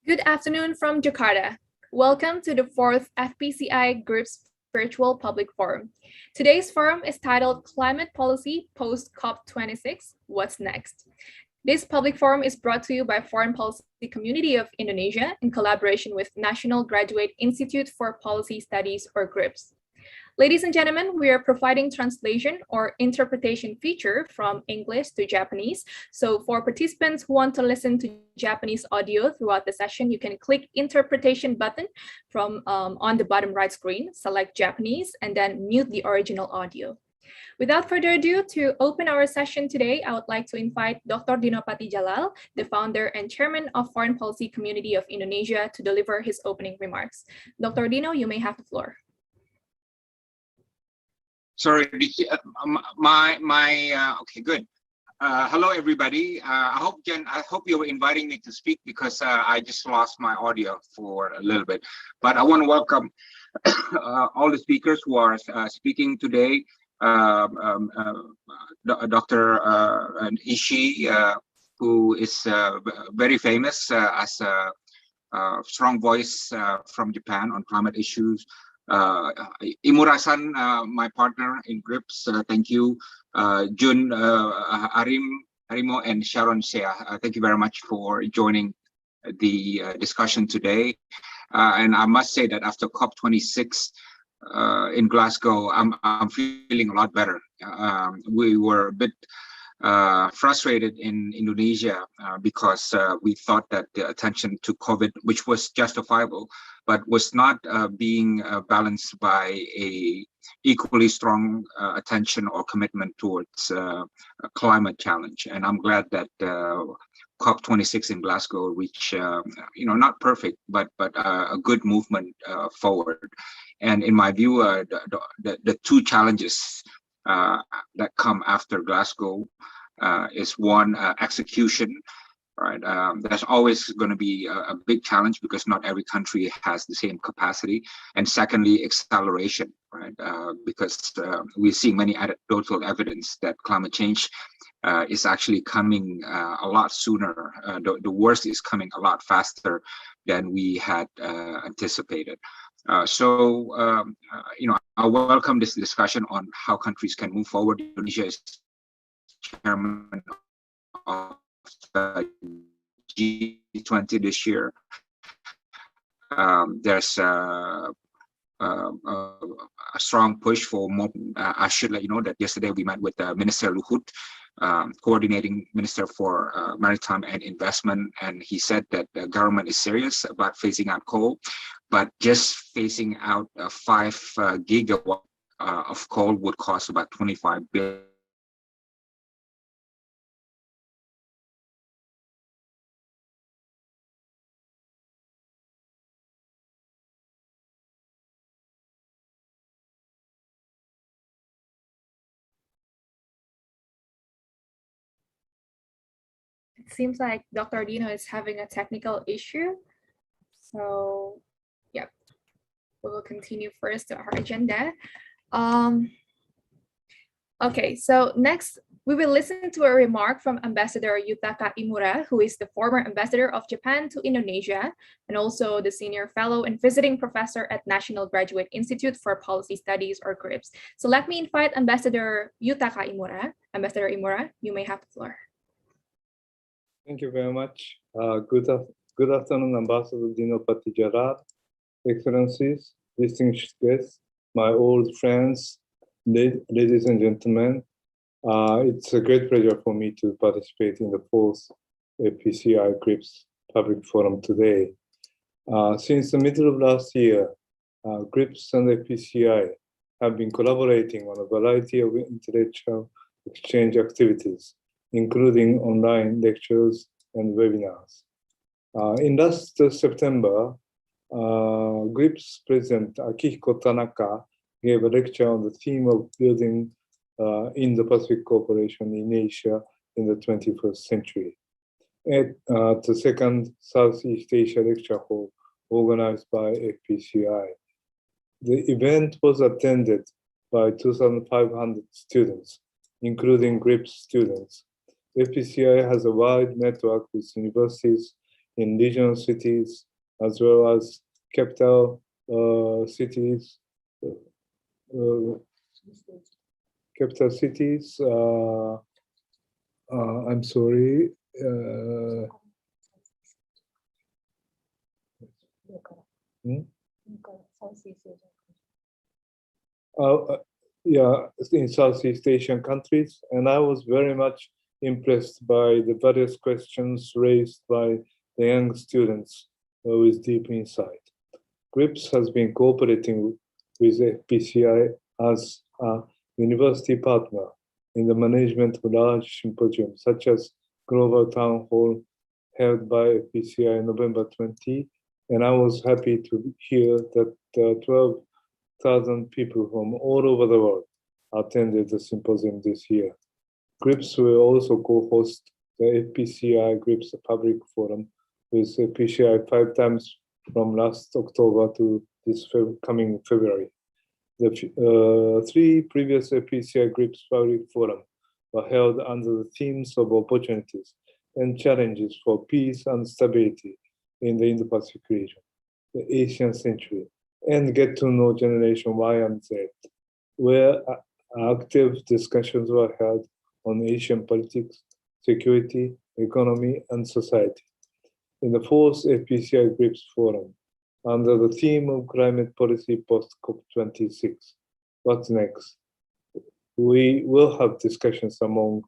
Good afternoon from Jakarta. Welcome to the fourth FPCI Group's virtual public forum. Today's forum is titled Climate Policy Post COP26, What's Next? This public forum is brought to you by Foreign Policy Community of Indonesia in collaboration with National Graduate Institute for Policy Studies, or GRIPS. Ladies and gentlemen, we are providing translation or interpretation feature from English to Japanese. So for participants who want to listen to Japanese audio throughout the session, you can click interpretation button from on the bottom right screen, select Japanese, and then mute the original audio. Without further ado, to open our session today, I would like to invite Dr. Dinopati Jalal, the founder and chairman of Foreign Policy Community of Indonesia, to deliver his opening remarks. Dr. Dino, you may have the floor. Sorry, okay, good. Hello, everybody. I hope you were inviting me to speak because I just lost my audio for a little bit. But I want to welcome all the speakers who are speaking today. Dr. Ishii, who is very famous as a strong voice from Japan on climate issues. Imura-san, my partner in GRIPS, thank you. Jun Arima and Sharon Shea, thank you very much for joining the discussion today. And I must say that after COP26 in Glasgow, I'm feeling a lot better. We were a bit frustrated in Indonesia because we thought that the attention to COVID, which was justifiable, but was not being balanced by a equally strong attention or commitment towards a climate challenge. And I'm glad that COP26 in Glasgow reached, not perfect, but a good movement forward. And in my view, the two challenges that come after Glasgow is one, execution. Right, there's always going to be a big challenge because not every country has the same capacity. And secondly, acceleration, right? Because we're seeing many anecdotal evidence that climate change is actually coming a lot sooner. The worst is coming a lot faster than we had anticipated. So, I welcome this discussion on how countries can move forward. Indonesia is chairman of G20 this year. There's a strong push for more. I should let you know that yesterday we met with Minister Luhut, coordinating minister for maritime and investment, and he said that the government is serious about phasing out coal, but just phasing out 5 gigawatt of coal would cost about 25 billion. It seems like Dr. Dino is having a technical issue. So, yeah, we will continue first to our agenda. Okay, so next we will listen to a remark from Ambassador Yutaka Imura, who is the former ambassador of Japan to Indonesia and also the senior fellow and visiting professor at National Graduate Institute for Policy Studies, or GRIPS. So let me invite Ambassador Yutaka Imura. Ambassador Imura, you may have the floor. Thank you very much. Good afternoon, Ambassador Dinopati Jalal, Excellencies, distinguished guests, my old friends, ladies and gentlemen. It's a great pleasure for me to participate in the fourth FPCI GRIPS public forum today. Since the middle of last year, GRIPS and FPCI have been collaborating on a variety of intellectual exchange activities, including online lectures and webinars. In last September, GRIPS President Akihiko Tanaka gave a lecture on the theme of building Indo-Pacific cooperation in Asia in the 21st century at the second Southeast Asia Lecture Hall organized by FPCI. The event was attended by 2,500 students, including GRIPS students. FPCI has a wide network with universities in regional cities as well as capital cities. Capital cities. I'm sorry. Yeah, in Southeast Asian countries, and I was very much impressed by the various questions raised by the young students with deep insight. GRIPS has been cooperating with FPCI as a university partner in the management of large symposiums, such as Global Town Hall held by FPCI in November 20, and I was happy to hear that 12,000 people from all over the world attended the symposium this year. GRIPS will also co-host the FPCI GRIPS Public Forum with FPCI 5 times from last October to this coming February. The 3 previous FPCI GRIPS Public Forum were held under the themes of opportunities and challenges for peace and stability in the Indo-Pacific region, the Asian century, and Get to Know Generation Y and Z, where active discussions were held on Asian politics, security, economy, and society. In the 4th FPCI GRIPS Forum, under the theme of climate policy post-COP26, what's next? We will have discussions among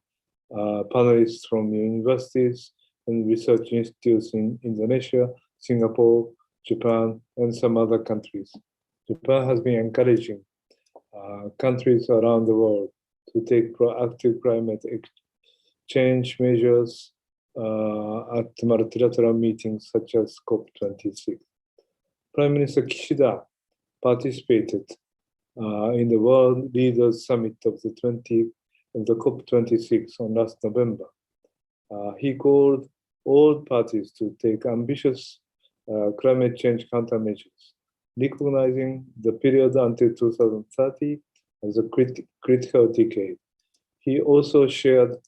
panelists from universities and research institutes in Indonesia, Singapore, Japan, and some other countries. Japan has been encouraging countries around the world to take proactive climate change measures at multilateral meetings such as COP26. Prime Minister Kishida participated in the World Leaders Summit of the COP26 on last November. He called all parties to take ambitious climate change countermeasures, recognizing the period until 2030 as a critical decade. He also shared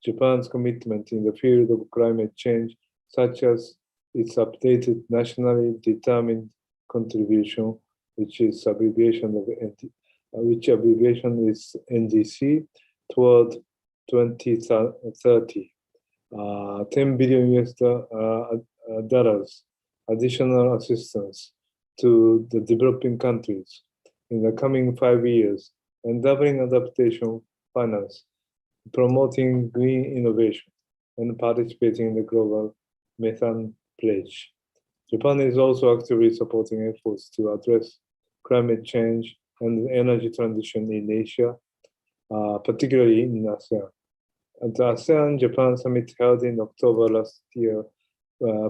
Japan's commitment in the field of climate change, such as its updated nationally determined contribution, which is abbreviation is NDC, toward 2030. 10 billion US dollars additional assistance to the developing countries in the coming 5 years, and doubling adaptation finance, promoting green innovation, and participating in the global methane pledge. Japan is also actively supporting efforts to address climate change and energy transition in Asia, particularly in ASEAN. At the ASEAN-Japan Summit held in October last year,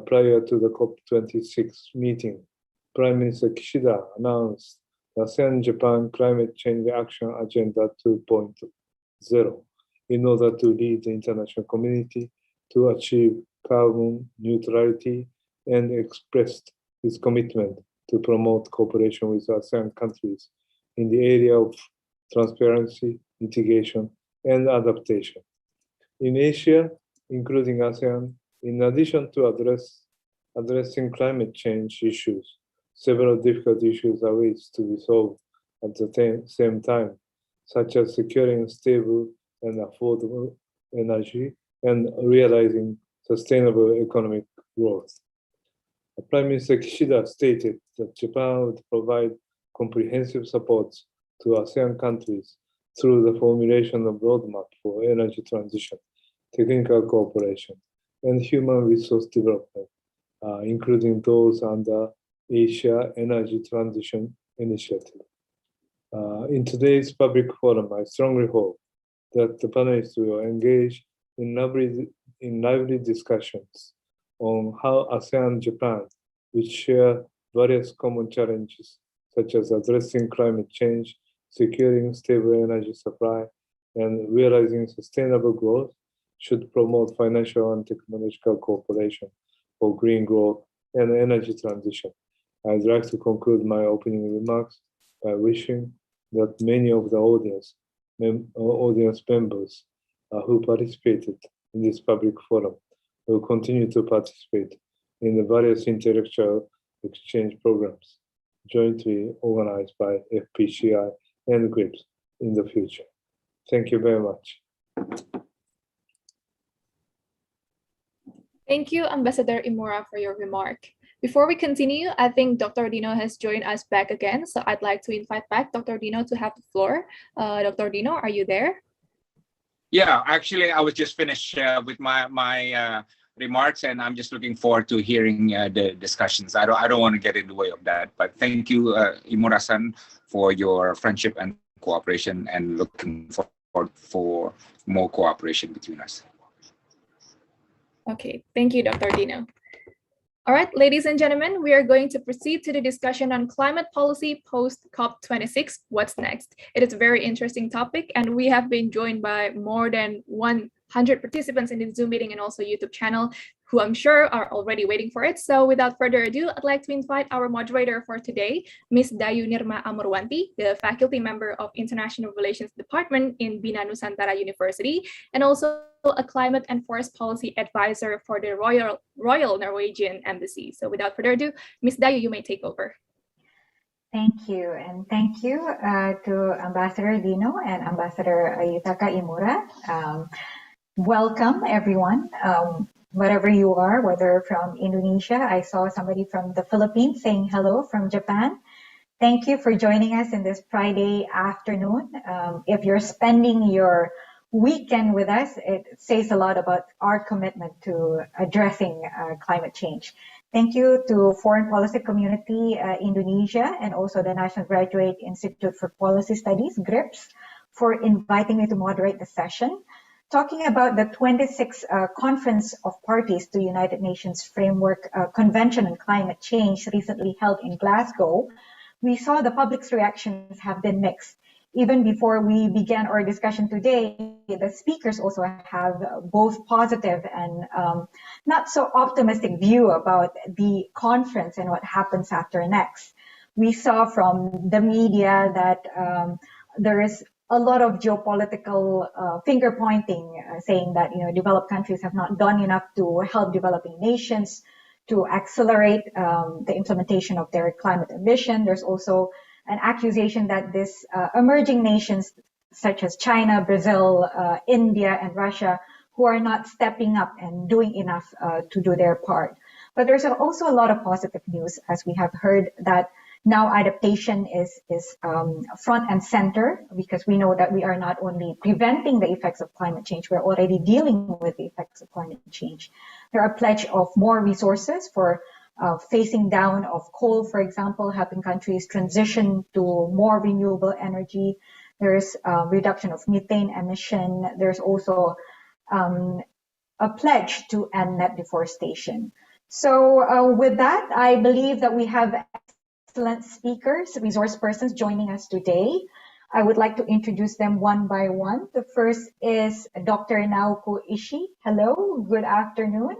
prior to the COP26 meeting, Prime Minister Kishida announced the ASEAN-Japan Climate Change Action Agenda 2.0 in order to lead the international community to achieve carbon neutrality, and expressed his commitment to promote cooperation with ASEAN countries in the area of transparency, mitigation, and adaptation. In Asia, including ASEAN, in addition to addressing climate change issues, several difficult issues are ways to be solved at the same time, such as securing stable and affordable energy and realizing sustainable economic growth. Prime Minister Kishida stated that Japan would provide comprehensive support to ASEAN countries through the formulation of roadmap for energy transition, technical cooperation, and human resource development, including those under Asia Energy Transition Initiative. In today's public forum, I strongly hope that the panelists will engage in lively discussions on how ASEAN and Japan, which share various common challenges, such as addressing climate change, securing stable energy supply, and realizing sustainable growth, should promote financial and technological cooperation for green growth and energy transition. I'd like to conclude my opening remarks by wishing that many of the audience members who participated in this public forum will continue to participate in the various intellectual exchange programs jointly organized by FPCI and GRIPS in the future. Thank you very much. Thank you, Ambassador Imura, for your remark. Before we continue, I think Dr. Dino has joined us back again, so I'd like to invite back Dr. Dino to have the floor. Dr. Dino, are you there? Yeah, actually, I was just finished with my remarks, and I'm just looking forward to hearing the discussions. I don't want to get in the way of that, but thank you, Imura-san, for your friendship and cooperation, and looking forward for more cooperation between us. Okay, thank you, Dr. Dino. All right, ladies and gentlemen, we are going to proceed to the discussion on climate policy post-COP26, what's next? It is a very interesting topic, and we have been joined by more than 100 participants in the Zoom meeting and also YouTube channel, who I'm sure are already waiting for it. So without further ado, I'd like to invite our moderator for today, Ms. Dayu Nirma Amurwanti, the faculty member of International Relations Department in Bina Nusantara University, and also a climate and forest policy advisor for the Royal Norwegian Embassy. So without further ado, Ms. Dayu, you may take over. Thank you, and thank you to Ambassador Dino and Ambassador Yutaka Imura. Welcome, everyone. Wherever you are, whether from Indonesia, I saw somebody from the Philippines saying hello from Japan. Thank you for joining us in this Friday afternoon. If you're spending your weekend with us, it says a lot about our commitment to addressing climate change. Thank you to Foreign Policy Community Indonesia and also the National Graduate Institute for Policy Studies, GRIPS, for inviting me to moderate the session. Talking about the 26th Conference of Parties to United Nations Framework Convention on Climate Change recently held in Glasgow, we saw the public's reactions have been mixed. Even before we began our discussion today, the speakers also have both positive and not so optimistic view about the conference and what happens after next. We saw from the media that there is a lot of geopolitical finger pointing, saying that developed countries have not done enough to help developing nations to accelerate the implementation of their climate ambition. There's also an accusation that this emerging nations such as China, Brazil, India, and Russia, who are not stepping up and doing enough to do their part. But there's also a lot of positive news, as we have heard, that now adaptation is front and center, because we know that we are not only preventing the effects of climate change, we're already dealing with the effects of climate change. There are a pledge of more resources for phasing down of coal, for example, helping countries transition to more renewable energy. There's reduction of methane emission. There's also a pledge to end net deforestation. So with that, I believe that we have excellent speakers, resource persons joining us today. I would like to introduce them one by one. The first is Dr. Naoko Ishii. Hello, good afternoon.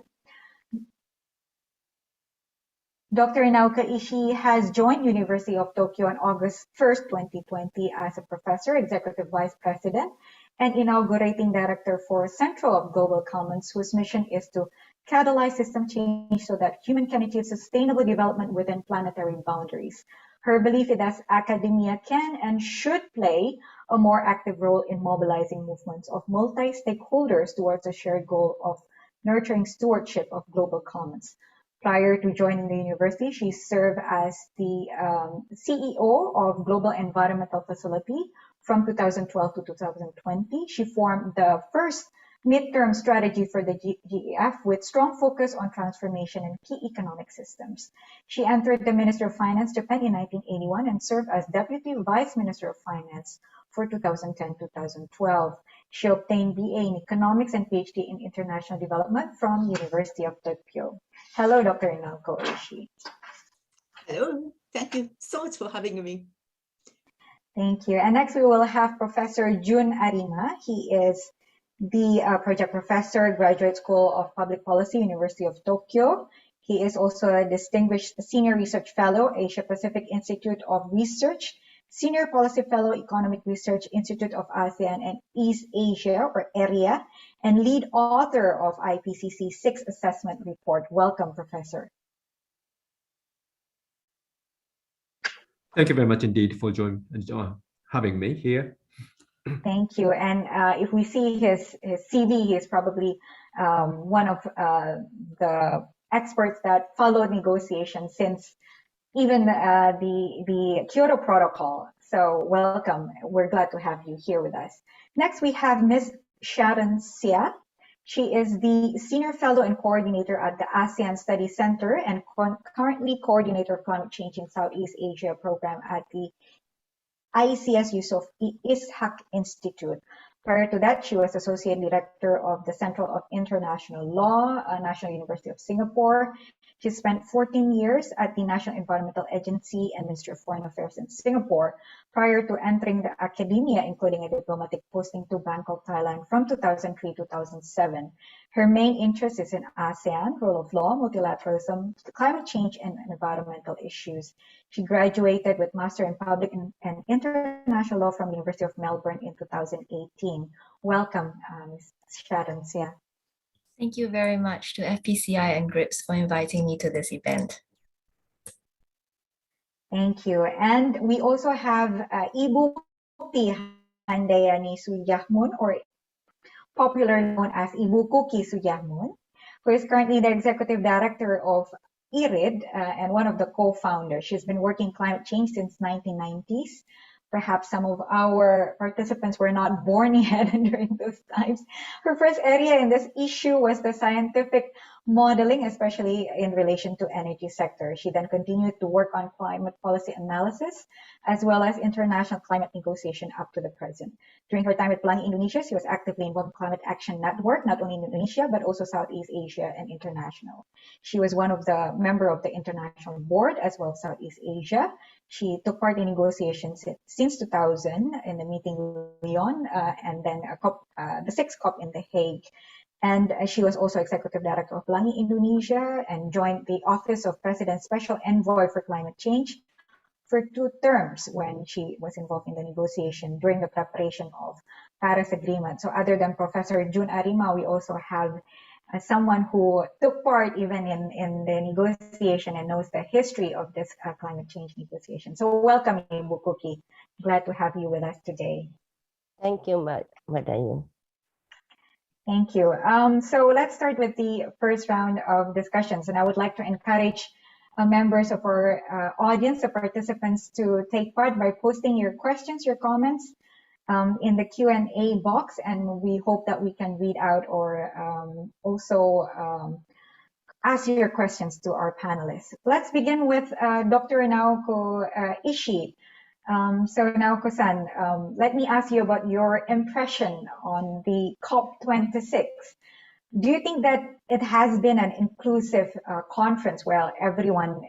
Dr. Naoka Ishii has joined University of Tokyo on August 1st, 2020 as a professor, executive vice president, and inaugurating director for Central of Global Commons, whose mission is to catalyze system change so that human can achieve sustainable development within planetary boundaries. Her belief is that academia can and should play a more active role in mobilizing movements of multi-stakeholders towards a shared goal of nurturing stewardship of global commons. Prior to joining the university, she served as the CEO of Global Environmental Facility from 2012 to 2020. She formed the first midterm strategy for the GEF with strong focus on transformation and key economic systems. She entered the Ministry of Finance, Japan in 1981 and served as Deputy Vice Minister of Finance for 2010-2012. She obtained BA in Economics and PhD in International Development from University of Tokyo. Hello, Dr. Naoko Ishii. Hello, thank you so much for having me. Thank you. And next we will have Professor Jun Arima. He is the project professor, Graduate School of Public Policy, University of Tokyo. He is also a distinguished senior research fellow, Asia Pacific Institute of Research, Senior Policy Fellow, Economic Research Institute of ASEAN and East Asia, or AREA, and lead author of IPCC's 6th Assessment Report. Welcome, Professor. Thank you very much indeed for having me here. Thank you. And if we see his CV, he is probably one of the experts that followed negotiations since even the Kyoto Protocol. So welcome. We're glad to have you here with us. Next, we have Ms. Sharon Sia. She is the Senior Fellow and Coordinator at the ASEAN Study Center and currently Coordinator of Climate Change in Southeast Asia Program at the ICS Yusof Ishak Institute. Prior to that, she was Associate Director of the Center of International Law, National University of Singapore. She spent 14 years at the National Environmental Agency and Ministry of Foreign Affairs in Singapore prior to entering the academia, including a diplomatic posting to Bangkok, Thailand from 2003 to 2007. Her main interest is in ASEAN, rule of law, multilateralism, climate change, and environmental issues. She graduated with Master in Public and International Law from the University of Melbourne in 2018. Welcome, Ms. Sharon Sia. Thank you very much to FPCI and GRIPS for inviting me to this event. Thank you. And we also have Ibu Kukti Handayani Suyahmun, or popularly known as Ibu Kuki Suyahmun, who is currently the Executive Director of IRID and one of the co-founders. She's been working climate change since 1990s. Perhaps some of our participants were not born yet during those times. Her first area in this issue was the scientific modeling, especially in relation to energy sector. She then continued to work on climate policy analysis, as well as international climate negotiation up to the present. During her time at Pelangi, Indonesia, she was actively involved in Climate Action Network, not only in Indonesia, but also Southeast Asia and international. She was one of the member of the international board, as well as Southeast Asia. She took part in negotiations since 2000 in the meeting Lyon and then the 6th COP in The Hague. And she was also Executive Director of Pelangi, Indonesia, and joined the Office of President's Special Envoy for Climate Change for 2 terms when she was involved in the negotiation during the preparation of Paris Agreement. So other than Professor Jun Arima, we also have someone who took part even in the negotiation and knows the history of this climate change negotiation. So welcome, Ibu Kuki. Glad to have you with us today. Thank you, Madam. Thank you. So let's start with the first round of discussions. And I would like to encourage members of our audience, the participants, to take part by posting your questions, your comments in the Q&A box. And we hope that we can read out or also ask your questions to our panelists. Let's begin with Dr. Naoko Ishii. So Naoko-san, let me ask you about your impression on the COP26. Do you think that it has been an inclusive conference where everyone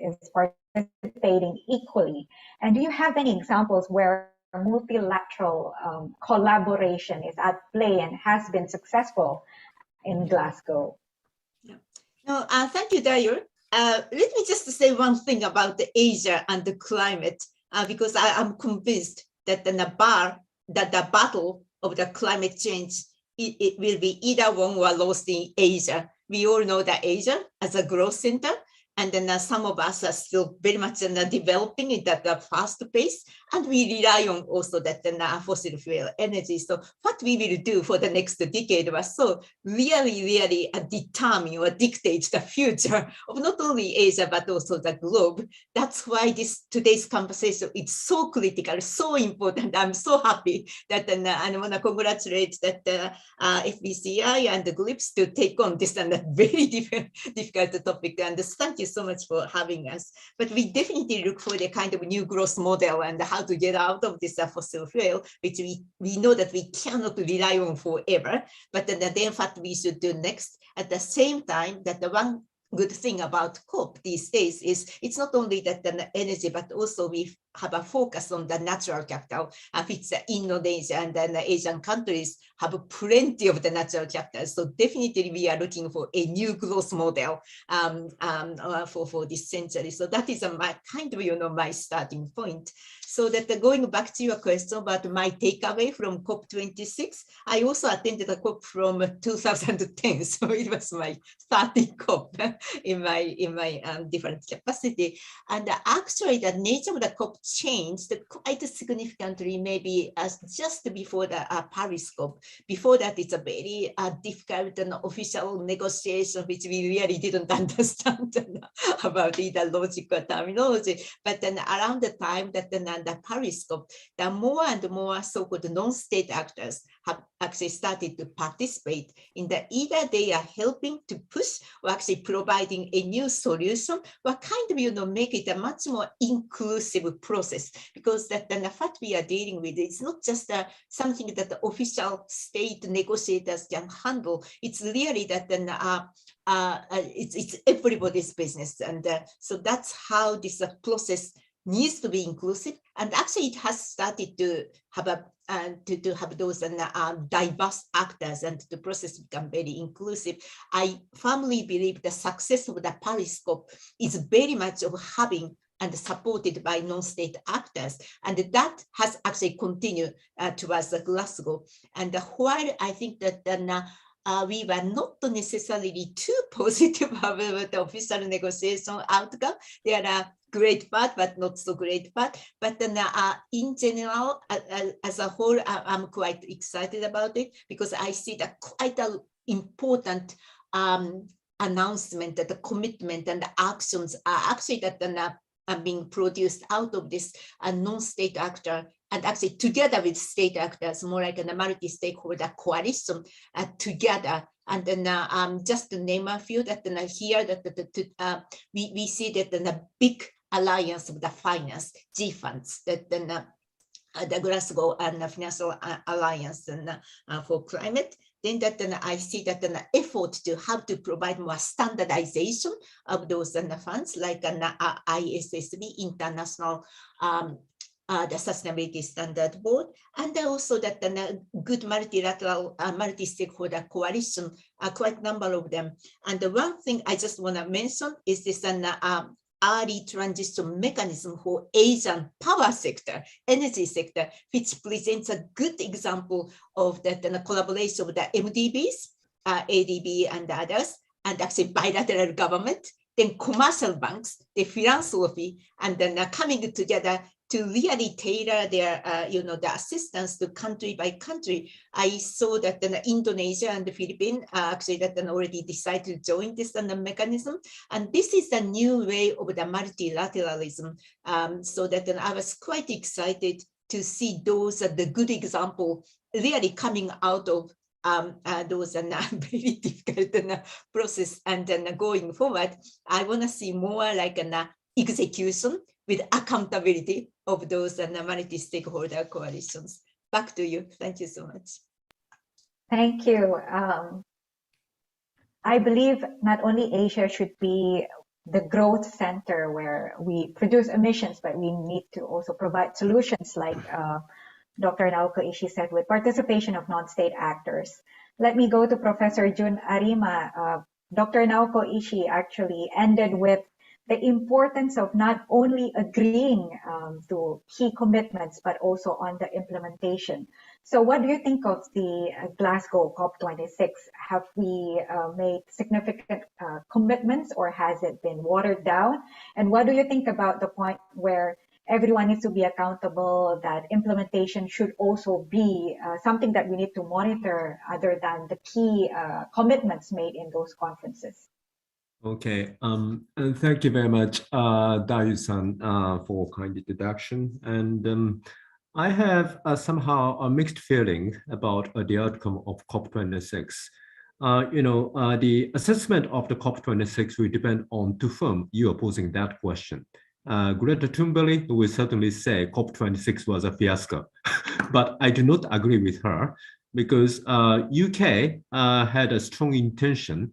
is participating equally? And do you have any examples where multilateral collaboration is at play and has been successful in Glasgow? Yeah. No, thank you, Dayo. Let me just say one thing about the Asia and the climate. Because I am convinced that the battle of the climate change, it will be either won or lost in Asia. We all know that Asia as a growth center, and then some of us are still very much developing it at the fast pace, and we rely on also that fossil fuel energy. So what we will do for the next decade was so really determine or dictate the future of not only Asia, but also the globe. That's why today's conversation is so critical, so important. I'm so happy that I want to congratulate that FBCI and the GRIPS to take on this very difficult topic. And thank you so much for having us. But we definitely look for the kind of new growth model and how to get out of this fossil fuel, which we know that we cannot rely on forever. But then what we should do next, at the same time, that the one good thing about COP these days is it's not only that the energy, but also we have a focus on the natural capital, which Indonesia and then the Asian countries have plenty of the natural capital. So definitely we are looking for a new growth model for this century. So that is my kind of, my starting point. So that going back to your question about my takeaway from COP26, I also attended a COP from 2010. So it was my 30th COP in my different capacity. And actually the nature of the COP changed quite significantly, maybe as just before the Paris COP. Before that, it's a very difficult and official negotiation, which we really didn't understand about either logic or terminology. But then around the time that the Paris COP, the more and more so-called non-state actors have actually started to participate in that. Either they are helping to push or actually providing a new solution, or kind of make it a much more inclusive process, because that the fact we are dealing with, it's not just something that the official state negotiators can handle. It's really that then it's everybody's business, and so that's how this process needs to be inclusive. And actually, it has started to have to have those diverse actors, and the process become very inclusive. I firmly believe the success of the Paris COP is very much of having and supported by non-state actors, and that has actually continued towards Glasgow. And while I think that we were not necessarily too positive about the official negotiation outcome, there are great part, but not so great part. But then in general, as a whole, I'm quite excited about it, because I see that quite an important announcement, that the commitment and the actions are actually that are being produced out of this non-state actor, and actually together with state actors, more like a multi-stakeholder coalition together. And then just to name a few, that here that we see that the big alliance of the finance, G funds, that then the Glasgow and the Financial Alliance and for Climate. Then that I see that an effort to have to provide more standardization of those funds, like an ISSB, International the Sustainability Standard Board, and also that the good multilateral, multi-stakeholder coalition, quite a number of them. And the one thing I just want to mention is this early transition mechanism for Asian power sector, energy sector, which presents a good example of that collaboration with the MDBs, ADB and others, and actually bilateral government, then commercial banks, the philanthropy, and then coming together to really tailor their, the assistance to country by country. I saw that Indonesia and the Philippines actually that already decided to join this mechanism. And this is a new way of the multilateralism. So that I was quite excited to see those, the good example really coming out of those very difficult process. And then going forward, I want to see more like an execution with accountability of those multi-stakeholder coalitions. Back to you. Thank you so much. Thank you. I believe not only Asia should be the growth center where we produce emissions, but we need to also provide solutions like Dr. Naoko Ishii said, with participation of non-state actors. Let me go to Professor Jun Arima. Dr. Naoko Ishii actually ended with the importance of not only agreeing to key commitments, but also on the implementation. So what do you think of the Glasgow COP26? Have we made significant commitments, or has it been watered down? And what do you think about the point where everyone needs to be accountable, that implementation should also be something that we need to monitor other than the key commitments made in those conferences? Okay, and thank you very much, Dayu-san, for kind introduction. And I have somehow a mixed feeling about the outcome of COP26. The assessment of the COP26 will depend on to whom you are posing that question. Greta Thunberg will certainly say COP26 was a fiasco, but I do not agree with her, because UK had a strong intention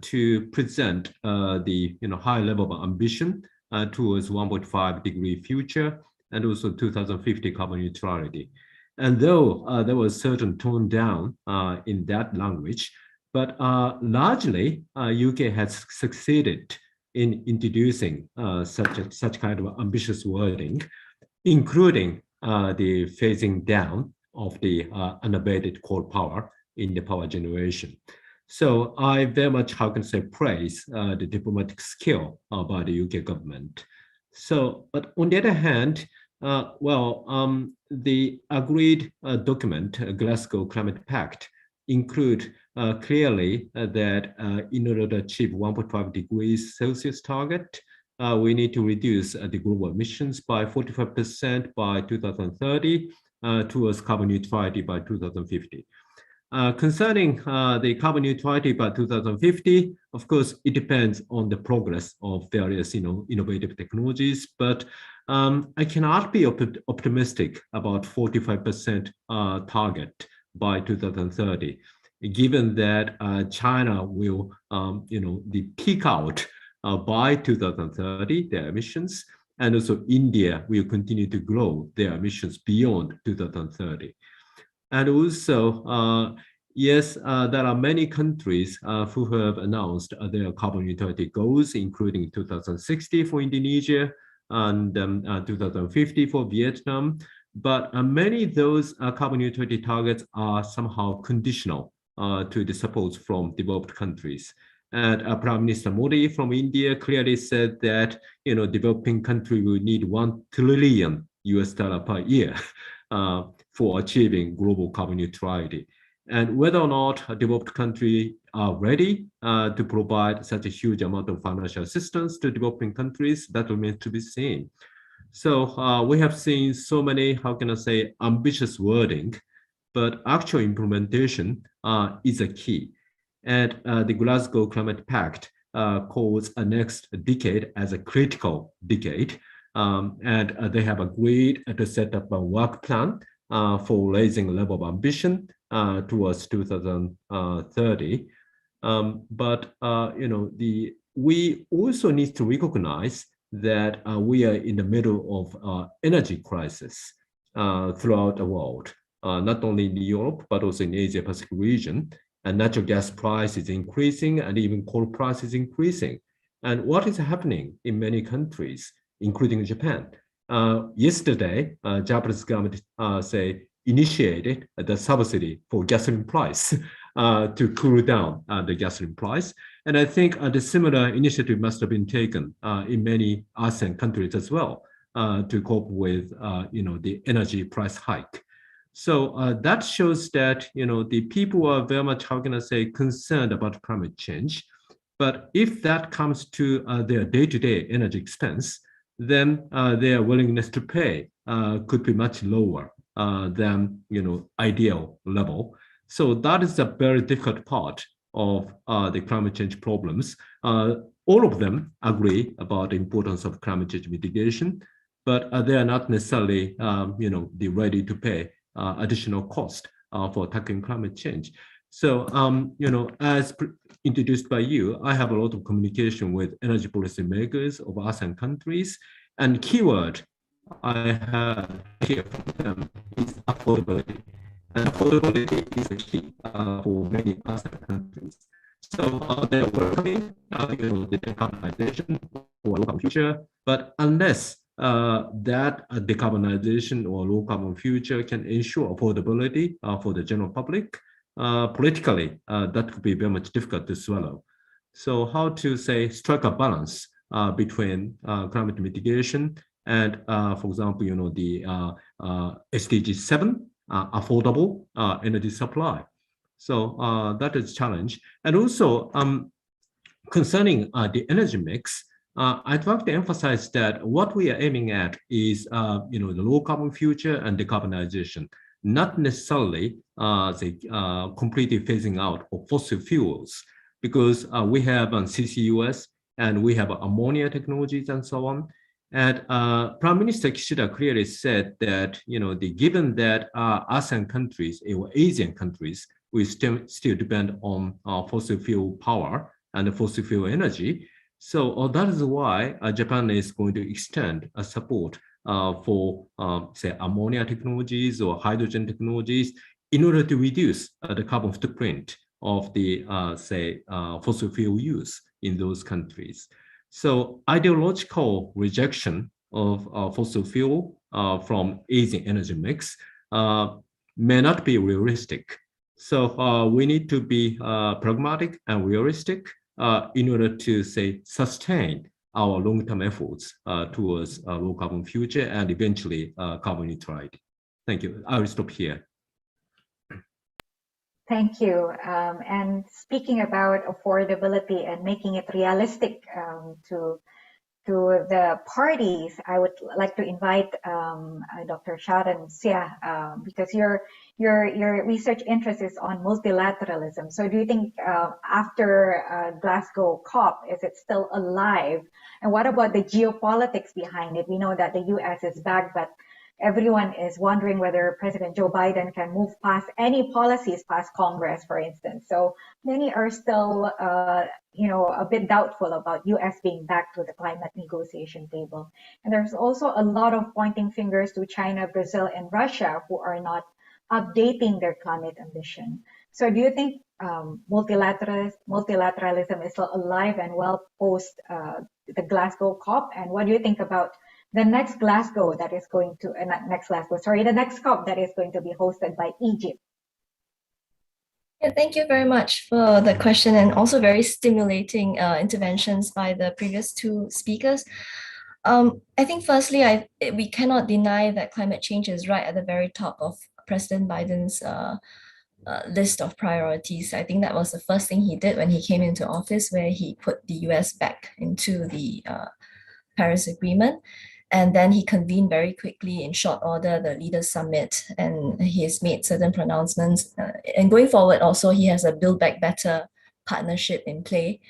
to present the high level of ambition towards 1.5 degree future, and also 2050 carbon neutrality. And though there was certain tone down in that language, but largely UK has succeeded in introducing such kind of ambitious wording, including the phasing down of the unabated coal power in the power generation. So I very much, how can I say, praise the diplomatic skill by the UK government. So, but on the other hand, the agreed document, Glasgow Climate Pact, include clearly that in order to achieve 1.5 degrees Celsius target, we need to reduce the global emissions by 45% by 2030 towards carbon neutrality by 2050. Concerning the carbon neutrality by 2050, of course, it depends on the progress of various, innovative technologies, but I cannot be optimistic about 45% target by 2030, given that China will, peak out by 2030, their emissions, and also India will continue to grow their emissions beyond 2030. And also, yes, there are many countries who have announced their carbon neutrality goals, including 2060 for Indonesia and 2050 for Vietnam. But many of those carbon neutrality targets are somehow conditional to the support from developed countries. And Prime Minister Modi from India clearly said that, developing country will need $1 trillion per year for achieving global carbon neutrality. And whether or not a developed country are ready to provide such a huge amount of financial assistance to developing countries, that remains to be seen. So we have seen so many, how can I say, ambitious wording, but actual implementation is a key. And the Glasgow Climate Pact calls a next decade as a critical decade. And they have agreed to set up a work plan for raising a level of ambition towards 2030. But we also need to recognize that we are in the middle of energy crisis throughout the world, not only in Europe, but also in the Asia Pacific region. And natural gas price is increasing, and even coal price is increasing. And what is happening in many countries, including Japan? Yesterday, Japanese government initiated the subsidy for gasoline price to cool down the gasoline price. And I think the similar initiative must have been taken in many ASEAN countries as well to cope with the energy price hike. So that shows that the people are very much, how can I say, concerned about climate change. But if that comes to their day-to-day energy expense, then their willingness to pay could be much lower than ideal level. So that is a very difficult part of the climate change problems. All of them agree about the importance of climate change mitigation, but they are not necessarily ready to pay additional cost for tackling climate change. So, as introduced by you, I have a lot of communication with energy policy makers of ASEAN countries, and keyword I have here from them is affordability. And affordability is a key for many ASEAN countries. So they're welcoming the decarbonization for a low future, but unless that decarbonization or low carbon future can ensure affordability for the general public, politically, that could be very much difficult to swallow. So how to say strike a balance between climate mitigation and, for example, the SDG 7, affordable energy supply. So that is a challenge. And also concerning the energy mix, I'd like to emphasize that what we are aiming at is the low carbon future and decarbonization, not necessarily completely phasing out of fossil fuels, because we have CCUS and we have ammonia technologies and so on. And Prime Minister Kishida clearly said that given that ASEAN countries or Asian countries will still depend on fossil fuel power and fossil fuel energy. So that is why Japan is going to extend support for, say, ammonia technologies or hydrogen technologies in order to reduce the carbon footprint of the, say, fossil fuel use in those countries. So ideological rejection of fossil fuel from Asian energy mix may not be realistic. So we need to be pragmatic and realistic in order to, say, sustain our long-term efforts towards a low-carbon future and eventually carbon neutrality. Thank you. I will stop here. Thank you. And speaking about affordability and making it realistic to the parties, I would like to invite Dr. Sharon Sia because your research interest is on multilateralism. So do you think after Glasgow COP, is it still alive? And what about the geopolitics behind it? We know that the US is back, but everyone is wondering whether President Joe Biden can move past any policies past Congress, for instance. So many are still, a bit doubtful about U.S. being back to the climate negotiation table. And there's also a lot of pointing fingers to China, Brazil, and Russia who are not updating their climate ambition. So do you think multilateralism is still alive and well post the Glasgow COP? And what do you think about the next Glasgow that is going to, the next COP that is going to be hosted by Egypt? Yeah, thank you very much for the question and also very stimulating interventions by the previous two speakers. I think firstly, we cannot deny that climate change is right at the very top of President Biden's list of priorities. I think that was the first thing he did when he came into office, where he put the US back into the Paris Agreement. And then he convened very quickly in short order the Leaders Summit, and he has made certain pronouncements. And going forward also, he has a Build Back Better partnership in play.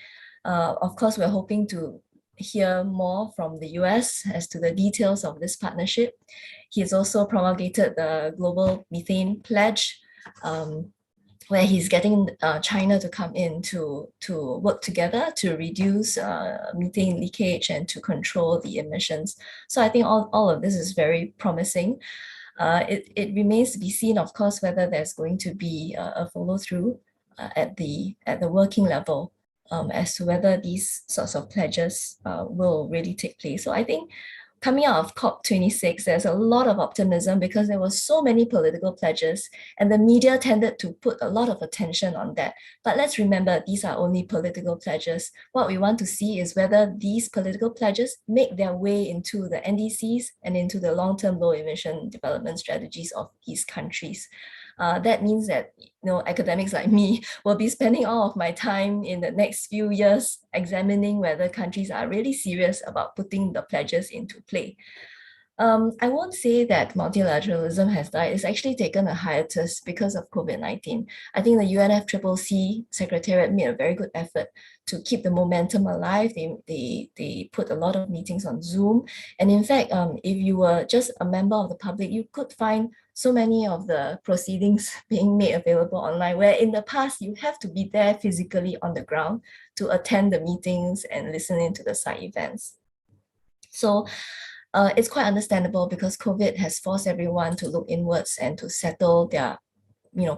Of course, we're hoping to hear more from the US as to the details of this partnership. He has also promulgated the Global Methane Pledge, where he's getting China to come in to work together to reduce methane leakage and to control the emissions. So I think all of this is very promising. It remains to be seen, of course, whether there's going to be a follow-through at the working level as to whether these sorts of pledges will really take place. So I think coming out of COP26, there's a lot of optimism because there were so many political pledges and the media tended to put a lot of attention on that. But let's remember, these are only political pledges. What we want to see is whether these political pledges make their way into the NDCs and into the long-term low emission development strategies of these countries. That means that academics like me will be spending all of my time in the next few years examining whether countries are really serious about putting the pledges into play. I won't say that multilateralism has died. It's actually taken a hiatus because of COVID-19. I think the UNFCCC Secretariat made a very good effort to keep the momentum alive. They put a lot of meetings on Zoom. And in fact, if you were just a member of the public, you could find so many of the proceedings being made available online, where in the past you have to be there physically on the ground to attend the meetings and listen into the side events. So it's quite understandable because COVID has forced everyone to look inwards and to settle their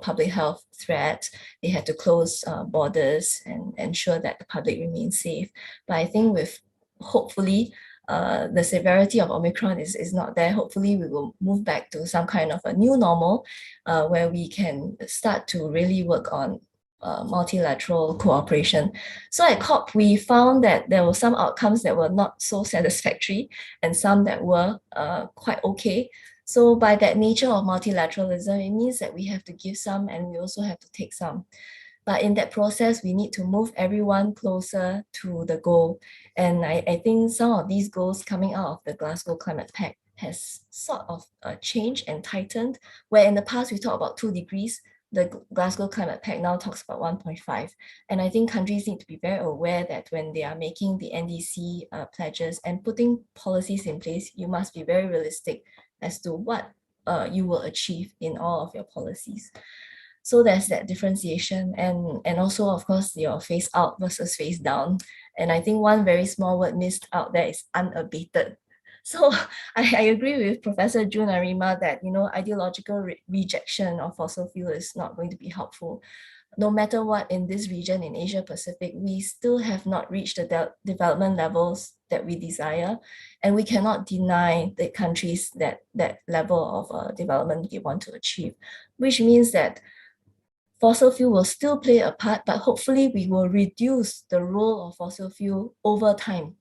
public health threat. They had to close borders and ensure that the public remains safe. But I think with hopefully the severity of Omicron is not there. Hopefully we will move back to some kind of a new normal where we can start to really work on multilateral cooperation. So at COP, we found that there were some outcomes that were not so satisfactory and some that were quite okay. So by that nature of multilateralism, it means that we have to give some and we also have to take some. But in that process, we need to move everyone closer to the goal. And I think some of these goals coming out of the Glasgow Climate Pact has sort of changed and tightened, where in the past we talked about 2 degrees, the Glasgow Climate Pact now talks about 1.5. And I think countries need to be very aware that when they are making the NDC pledges and putting policies in place, you must be very realistic as to what you will achieve in all of your policies. So there's that differentiation and also, of course, your phase out versus phase down. And I think one very small word missed out there is unabated. So I agree with Professor Jun Arima that, ideological rejection of fossil fuel is not going to be helpful. No matter what, in this region, in Asia Pacific, we still have not reached the development levels that we desire, and we cannot deny the countries that level of development they want to achieve, which means that fossil fuel will still play a part, but hopefully we will reduce the role of fossil fuel over time.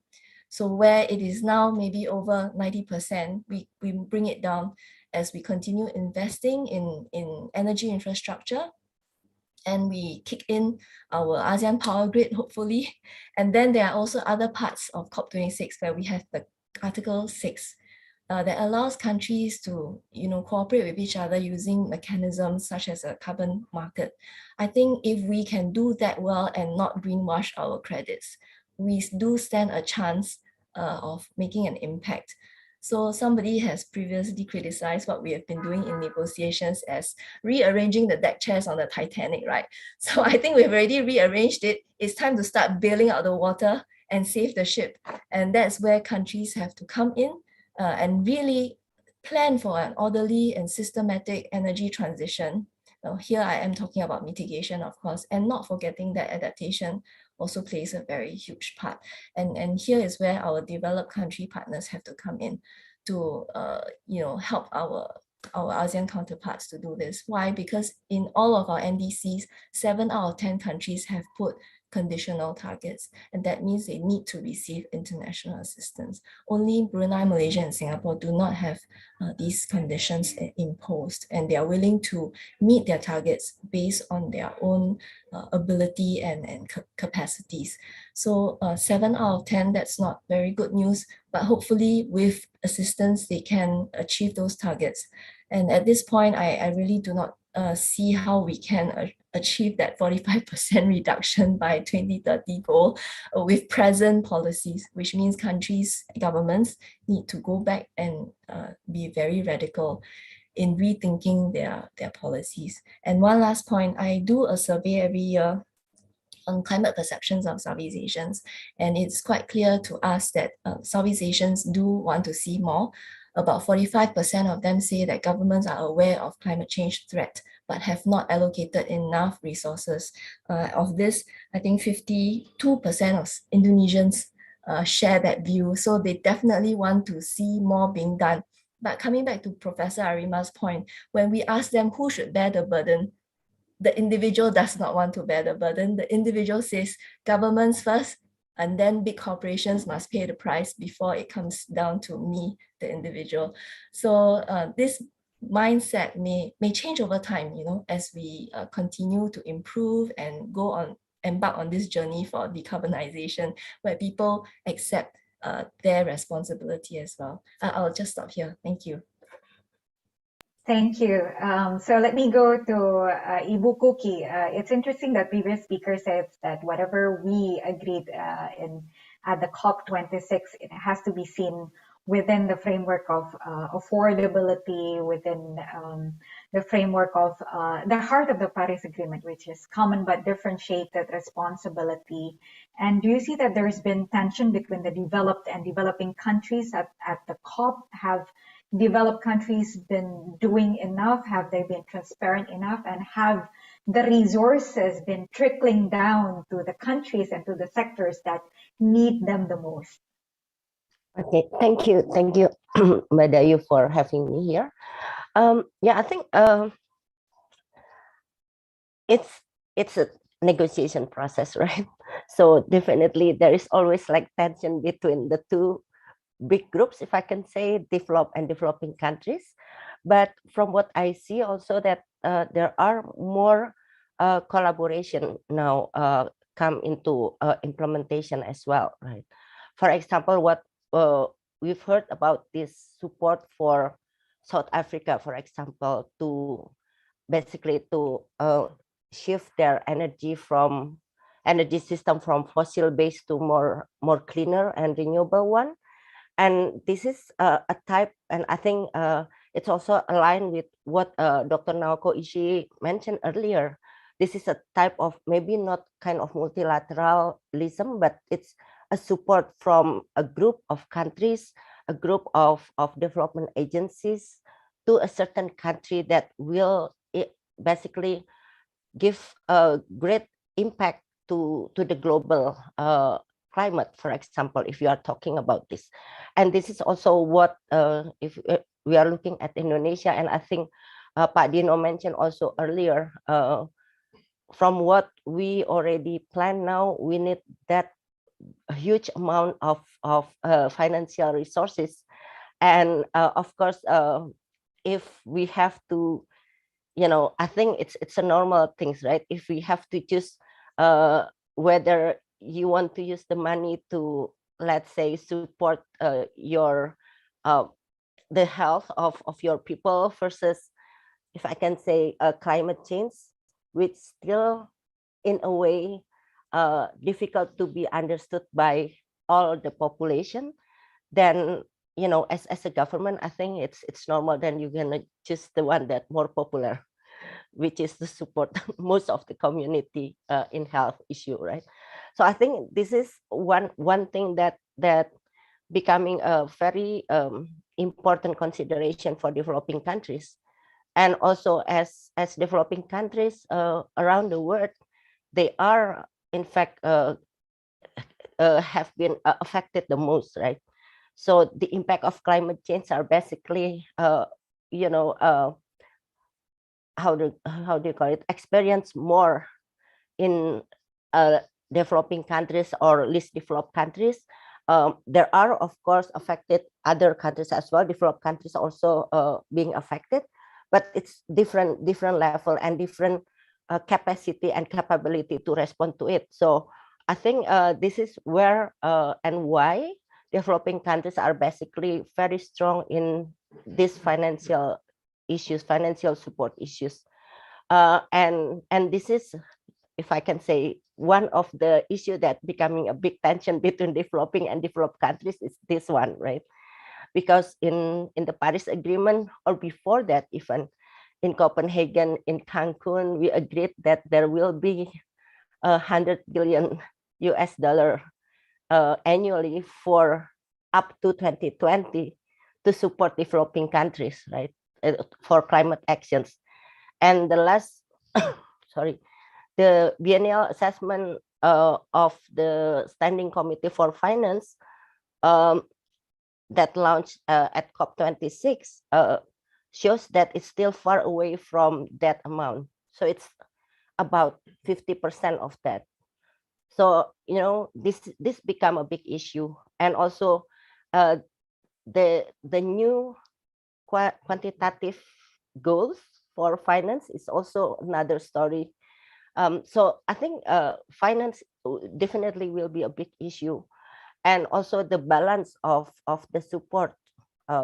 So where it is now maybe over 90%, we bring it down as we continue investing in energy infrastructure, and we kick in our ASEAN power grid, hopefully. And then there are also other parts of COP26 where we have the Article 6 that allows countries to cooperate with each other using mechanisms such as a carbon market. I think if we can do that well and not greenwash our credits, we do stand a chance of making an impact. So somebody has previously criticized what we have been doing in negotiations as rearranging the deck chairs on the Titanic, right? So I think we've already rearranged it. It's time to start bailing out the water and save the ship. And that's where countries have to come in and really plan for an orderly and systematic energy transition. Now, here I am talking about mitigation, of course, and not forgetting that adaptation also plays a very huge part. And here is where our developed country partners have to come in to help our ASEAN counterparts to do this. Why? Because in all of our NDCs, 7 out of 10 countries have put conditional targets, and that means they need to receive international assistance. Only Brunei, Malaysia, and Singapore do not have these conditions imposed, and they are willing to meet their targets based on their own ability and capacities. So 7 out of 10, that's not very good news, but hopefully with assistance, they can achieve those targets. And at this point, I really do not see how we can achieve that 45% reduction by 2030 goal with present policies, which means countries, governments need to go back and be very radical in rethinking their policies. And one last point, I do a survey every year on climate perceptions of Southeast Asians, and it's quite clear to us that Southeast Asians do want to see more. About 45% of them say that governments are aware of climate change threat, but have not allocated enough resources. Of this, I think 52% of Indonesians share that view. So they definitely want to see more being done. But coming back to Professor Arima's point, when we ask them who should bear the burden, the individual does not want to bear the burden. The individual says governments first, and then big corporations must pay the price before it comes down to me, the individual. So this mindset may change over time, as we continue to improve and embark on this journey for decarbonization, where people accept their responsibility as well. I'll just stop here. Thank you. Thank you. So let me go to Ibu Kuki. It's interesting that previous speaker said that whatever we agreed at the COP26, it has to be seen within the framework of affordability, within the framework of the heart of the Paris Agreement, which is common but differentiated responsibility. And do you see that there's been tension between the developed and developing countries at the COP? Have developed countries been doing enough? Have they been transparent enough? And have the resources been trickling down to the countries and to the sectors that need them the most? Okay, thank you, Madayu, for having me here. Yeah, I think it's a negotiation process, right? So definitely there is always like tension between the two big groups, if I can say, developed and developing countries. But from what I see also that there are more collaboration now come into implementation as well, right? For example, what we've heard about this support for South Africa, for example, to basically to shift their energy system from fossil based to more cleaner and renewable one. And this is a type, and I think it's also aligned with what Dr. Naoko Ishii mentioned earlier. This is a type of maybe not kind of multilateralism, but it's a support from a group of countries a group of development agencies to a certain country that will basically give a great impact to the global climate, for example, if you are talking about this. And this is also what, if we are looking at Indonesia, and I think Pak Dino mentioned also earlier, from what we already plan now, we need that huge amount of financial resources. And of course, if we have to, I think it's a normal things, right? If we have to choose whether you want to use the money to, let's say, support your the health of your people versus, if I can say, climate change, which still in a way difficult to be understood by all the population, then as a government, I think it's normal. Then you're gonna choose the one that more popular, which is to support most of the community in health issue, right? So I think this is one thing that becoming a very important consideration for developing countries. And also as developing countries around the world, they are in fact have been affected the most, right? So the impact of climate change are basically how do you call it, experience more in developing countries or least developed countries. There are, of course, affected other countries as well, developed countries also being affected, but it's different level and different capacity and capability to respond to it. So I think this is where and why developing countries are basically very strong in these financial issues, financial support issues. And this is, if I can say, one of the issue that becoming a big tension between developing and developed countries is this one, right? Because in the Paris Agreement, or before that, even in Copenhagen, in Cancun, we agreed that there will be $100 billion annually for up to 2020 to support developing countries, right? For climate actions. And the last, sorry, the biennial assessment of the Standing Committee for Finance that launched at COP26 shows that it's still far away from that amount. So it's about 50% of that. So, this become a big issue. And also the new quantitative goals for finance is also another story. So I think finance definitely will be a big issue. And also the balance of the support,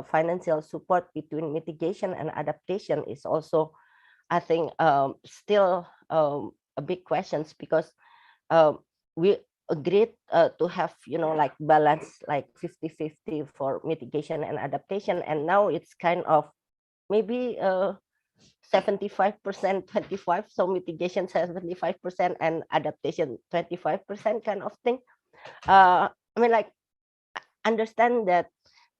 financial support between mitigation and adaptation is also, I think, still a big questions, because we agreed to have, like balance, like 50-50 for mitigation and adaptation. And now it's kind of maybe 75%, 25, so mitigation 75% and adaptation 25% kind of thing. I mean, like, understand that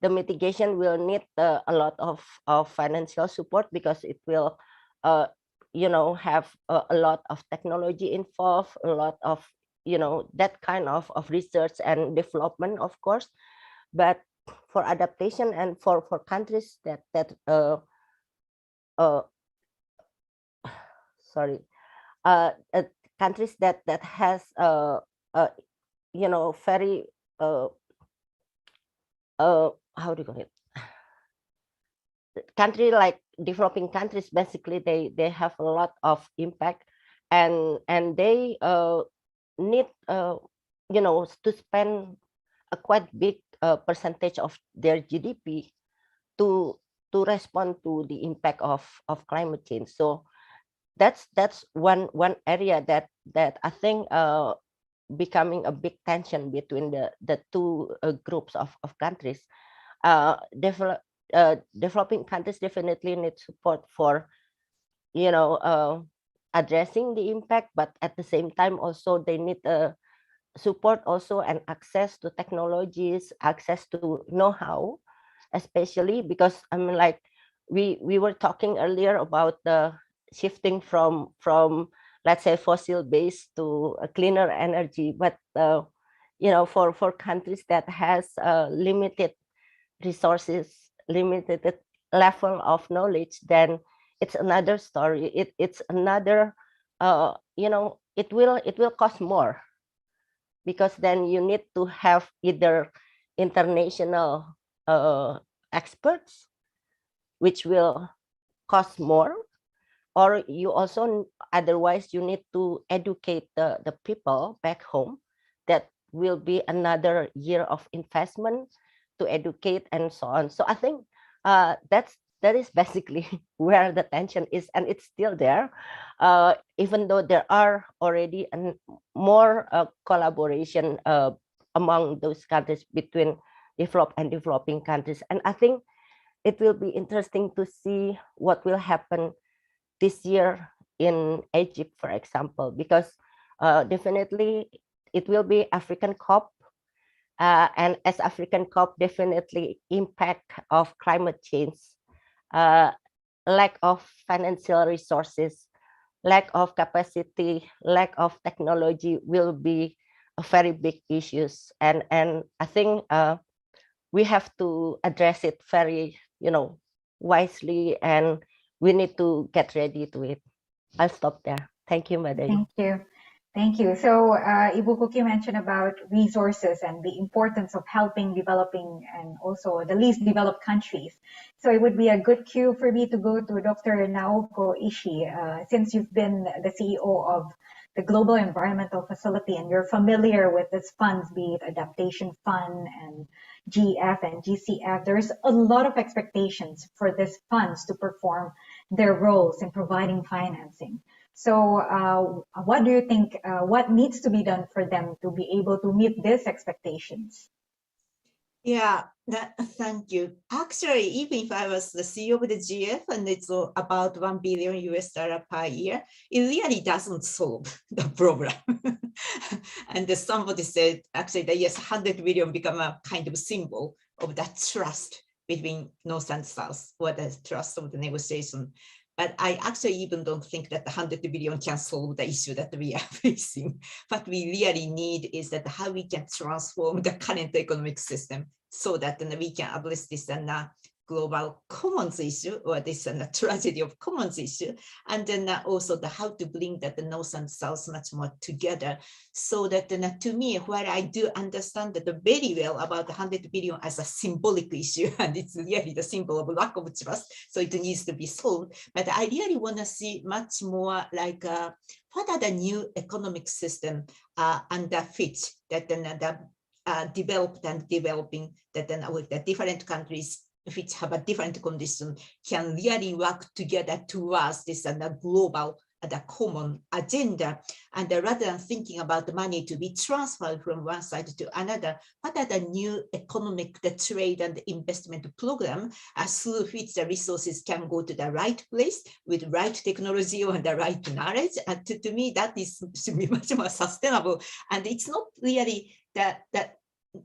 the mitigation will need a lot of financial support, because it will have a lot of technology involved, a lot of that kind of research and development, of course. But for adaptation and for countries that sorry, countries that has very how do you call it, country like developing countries, basically they have a lot of impact, and they need to spend a quite big percentage of their GDP to respond to the impact of climate change. So that's one area that I think becoming a big tension between the two groups of countries. Developing countries definitely need support for addressing the impact, but at the same time also they need support also and access to technologies, access to know-how especially because I mean, like we were talking earlier about the shifting from let's say fossil based to a cleaner energy, but you know, for countries that has limited resources, limited level of knowledge, then it's another story. It's another you know, it will cost more, because then you need to have either international experts, which will cost more, or you also otherwise you need to educate the people back home. That will be another year of investment to educate and so on. So I think that is basically where the tension is, and it's still there, even though there are already more collaboration among those countries between developed and developing countries. And I think it will be interesting to see what will happen this year in Egypt, for example, because definitely it will be African COP. And as African COP, definitely impact of climate change, lack of financial resources, lack of capacity, lack of technology will be a very big issues. And I think we have to address it very, you know, wisely, and we need to get ready to it. I'll stop there. Thank you, Madam. Thank you. Thank you. So Ibu Kuki mentioned about resources and the importance of helping developing and also the least developed countries. So it would be a good cue for me to go to Dr. Naoko Ishii, since you've been the CEO of the Global Environmental Facility and you're familiar with these funds, be it Adaptation Fund and GF and GCF. There's a lot of expectations for these funds to perform their roles in providing financing. So what do you think, what needs to be done for them to be able to meet these expectations? Yeah, thank you. Actually, even if I was the CEO of the GF and it's about $1 billion per year, it really doesn't solve the problem. And somebody said, actually, that yes, 100 billion become a kind of symbol of that trust between North and South, or the trust of the negotiation. But I actually even don't think that the 100 billion can solve the issue that we are facing. What we really need is that how we can transform the current economic system so that we can address this global commons issue, or this tragedy of commons issue, and then also the how to bring that the North and South much more together, so that to me, where I do understand that very well about the 100 billion as a symbolic issue, and it's really the symbol of lack of trust, so it needs to be solved. But I really want to see much more like what are the new economic system under which that the developed and developing, that then with the different countries which have a different condition can really work together towards this global, the common agenda. And rather than thinking about the money to be transferred from one side to another, what are the new economic, the trade and the investment program through which the resources can go to the right place with right technology or the right knowledge? And to me, that should be much more sustainable. And it's not really that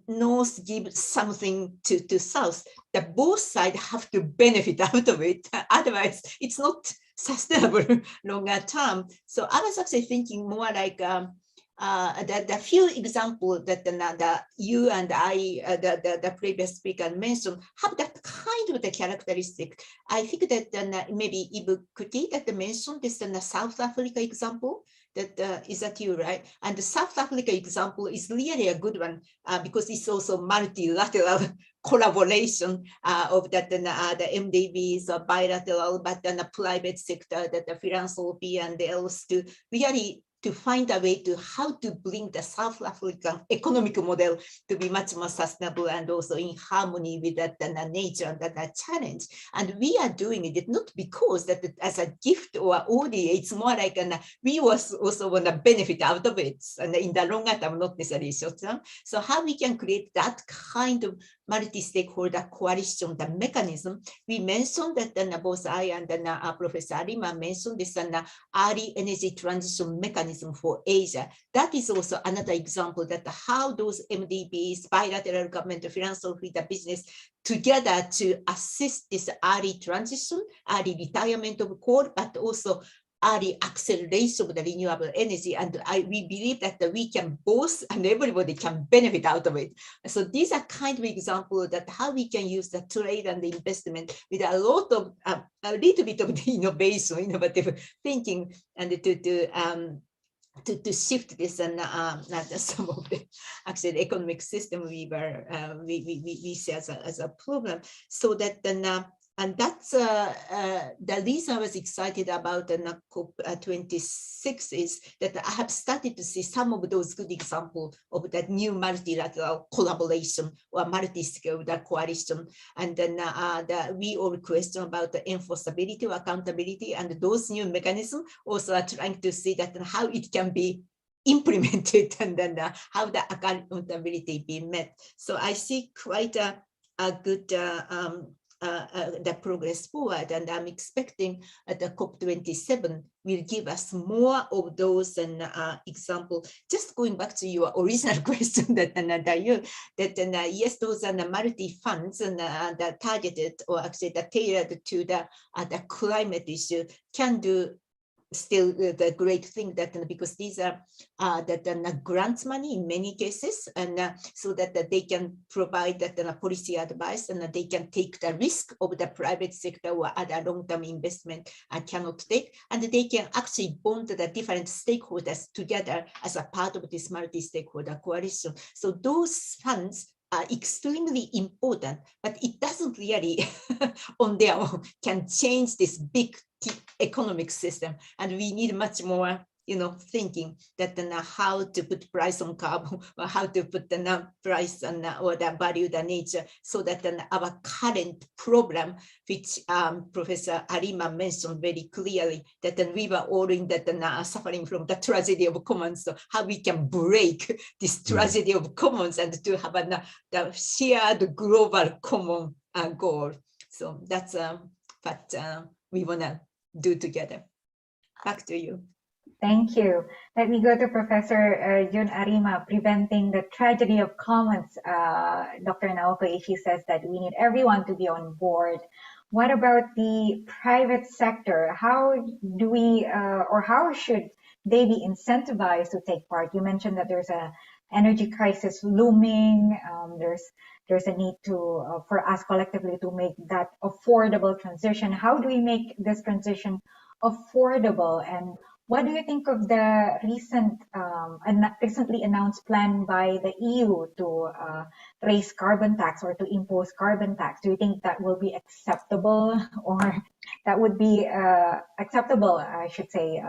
North gives something to South, that both sides have to benefit out of it. Otherwise, it's not sustainable longer term. So I was actually thinking more like the few examples that you and I, the previous speaker mentioned, have that kind of the characteristic. I think that maybe Ibu Kuti that mentioned this South Africa example. That is that you, right? And the South Africa example is really a good one because it's also multilateral collaboration of that the MDBs or bilateral, but then the private sector, that the philanthropy and else to really to find a way to how to bring the South African economic model to be much more sustainable and also in harmony with that nature and that challenge. And we are doing it not because that as a gift or ODA, it's more like we also want to benefit out of it, and in the longer term, not necessarily short term. So how we can create that kind of multi-stakeholder coalition, the mechanism. We mentioned that both I and Professor Arima mentioned this early energy transition mechanism mechanism for Asia. That is also another example that how those MDBs, bilateral government philanthropy, the business together to assist this early transition, early retirement of coal, but also early acceleration of the renewable energy. And we believe that we can both, and everybody can benefit out of it. So these are kind of examples that how we can use the trade and the investment with a lot of, a little bit of the innovation, innovative thinking, and to shift this and some of the actually economic system we see as a problem, so that then and that's the reason I was excited about the COP26 is that I have started to see some of those good examples of that new multilateral collaboration or multi-scale coalition. And then we all question about the enforceability or accountability, and those new mechanisms also are trying to see that how it can be implemented and then how the accountability be met. So I see quite a good the progress forward, and I'm expecting the COP27 will give us more of those and example. Just going back to your original question that yes, those are the multi-funds and the targeted or actually the tailored to the climate issue can do still the great thing that because these are grant money in many cases, and so that they can provide that policy advice, and they can take the risk of the private sector or other long-term investment cannot take, and they can actually bond the different stakeholders together as a part of this multi-stakeholder coalition. So those funds are extremely important, but it doesn't really on their own can change this big economic system, and we need much more thinking that how to put price on carbon, or how to put the price on or the value the nature, so that our current problem, which Professor Arima mentioned very clearly, that we were all in that suffering from the tragedy of commons, so how we can break this tragedy of commons and to have the shared global common goal. So that's what we want to do together. Back to you. Thank you. Let me go to Professor Jun Arima. Preventing the tragedy of commons. Dr. Naoko Ishii says that we need everyone to be on board. What about the private sector? How do we, or how should they be incentivized to take part? You mentioned that there's a energy crisis looming. There's a need to for us collectively to make that affordable transition. How do we make this transition affordable? And what do you think of the recently announced plan by the EU to raise carbon tax or to impose carbon tax? Do you think that will be acceptable, or that would be acceptable, I should say,